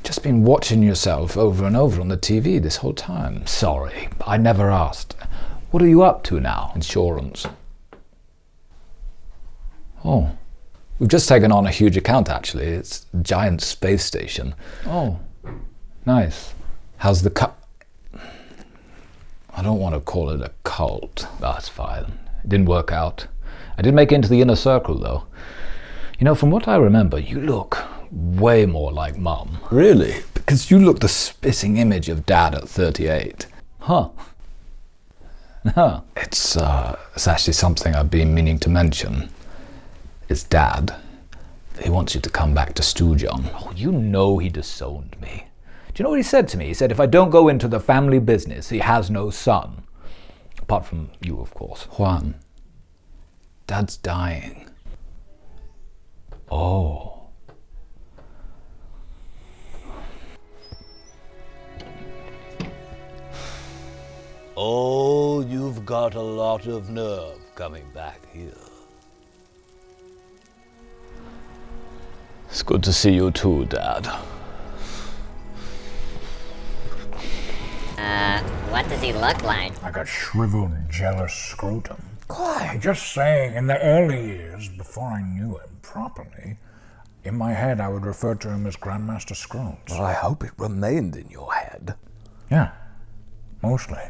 just been watching yourself over and over on the TV this whole time. Sorry, I never asked. What are you up to now? Insurance. Oh. We've just taken on a huge account, actually. It's a giant space station. Oh, nice. How's the I don't want to call it a cult. That's fine. It didn't work out. I did make it into the inner circle, though. You know, from what I remember, you look way more like Mum. Really? Because you look the spitting image of Dad at 38. Huh. Huh. It's actually something I've been meaning to mention. It's Dad. He wants you to come back to Stoojon. Oh, you know he disowned me. Do you know what he said to me? He said, if I don't go into the family business, he has no son. Apart from you, of course. Juan, Dad's dying. Oh. Oh, you've got a lot of nerve coming back here. It's good to see you too, Dad. What does he look like? Like a shriveled, jealous scrotum. Quite. Just saying, in the early years, before I knew him properly, in my head I would refer to him as Grandmaster Scrones. Well, I hope it remained in your head. Yeah, mostly.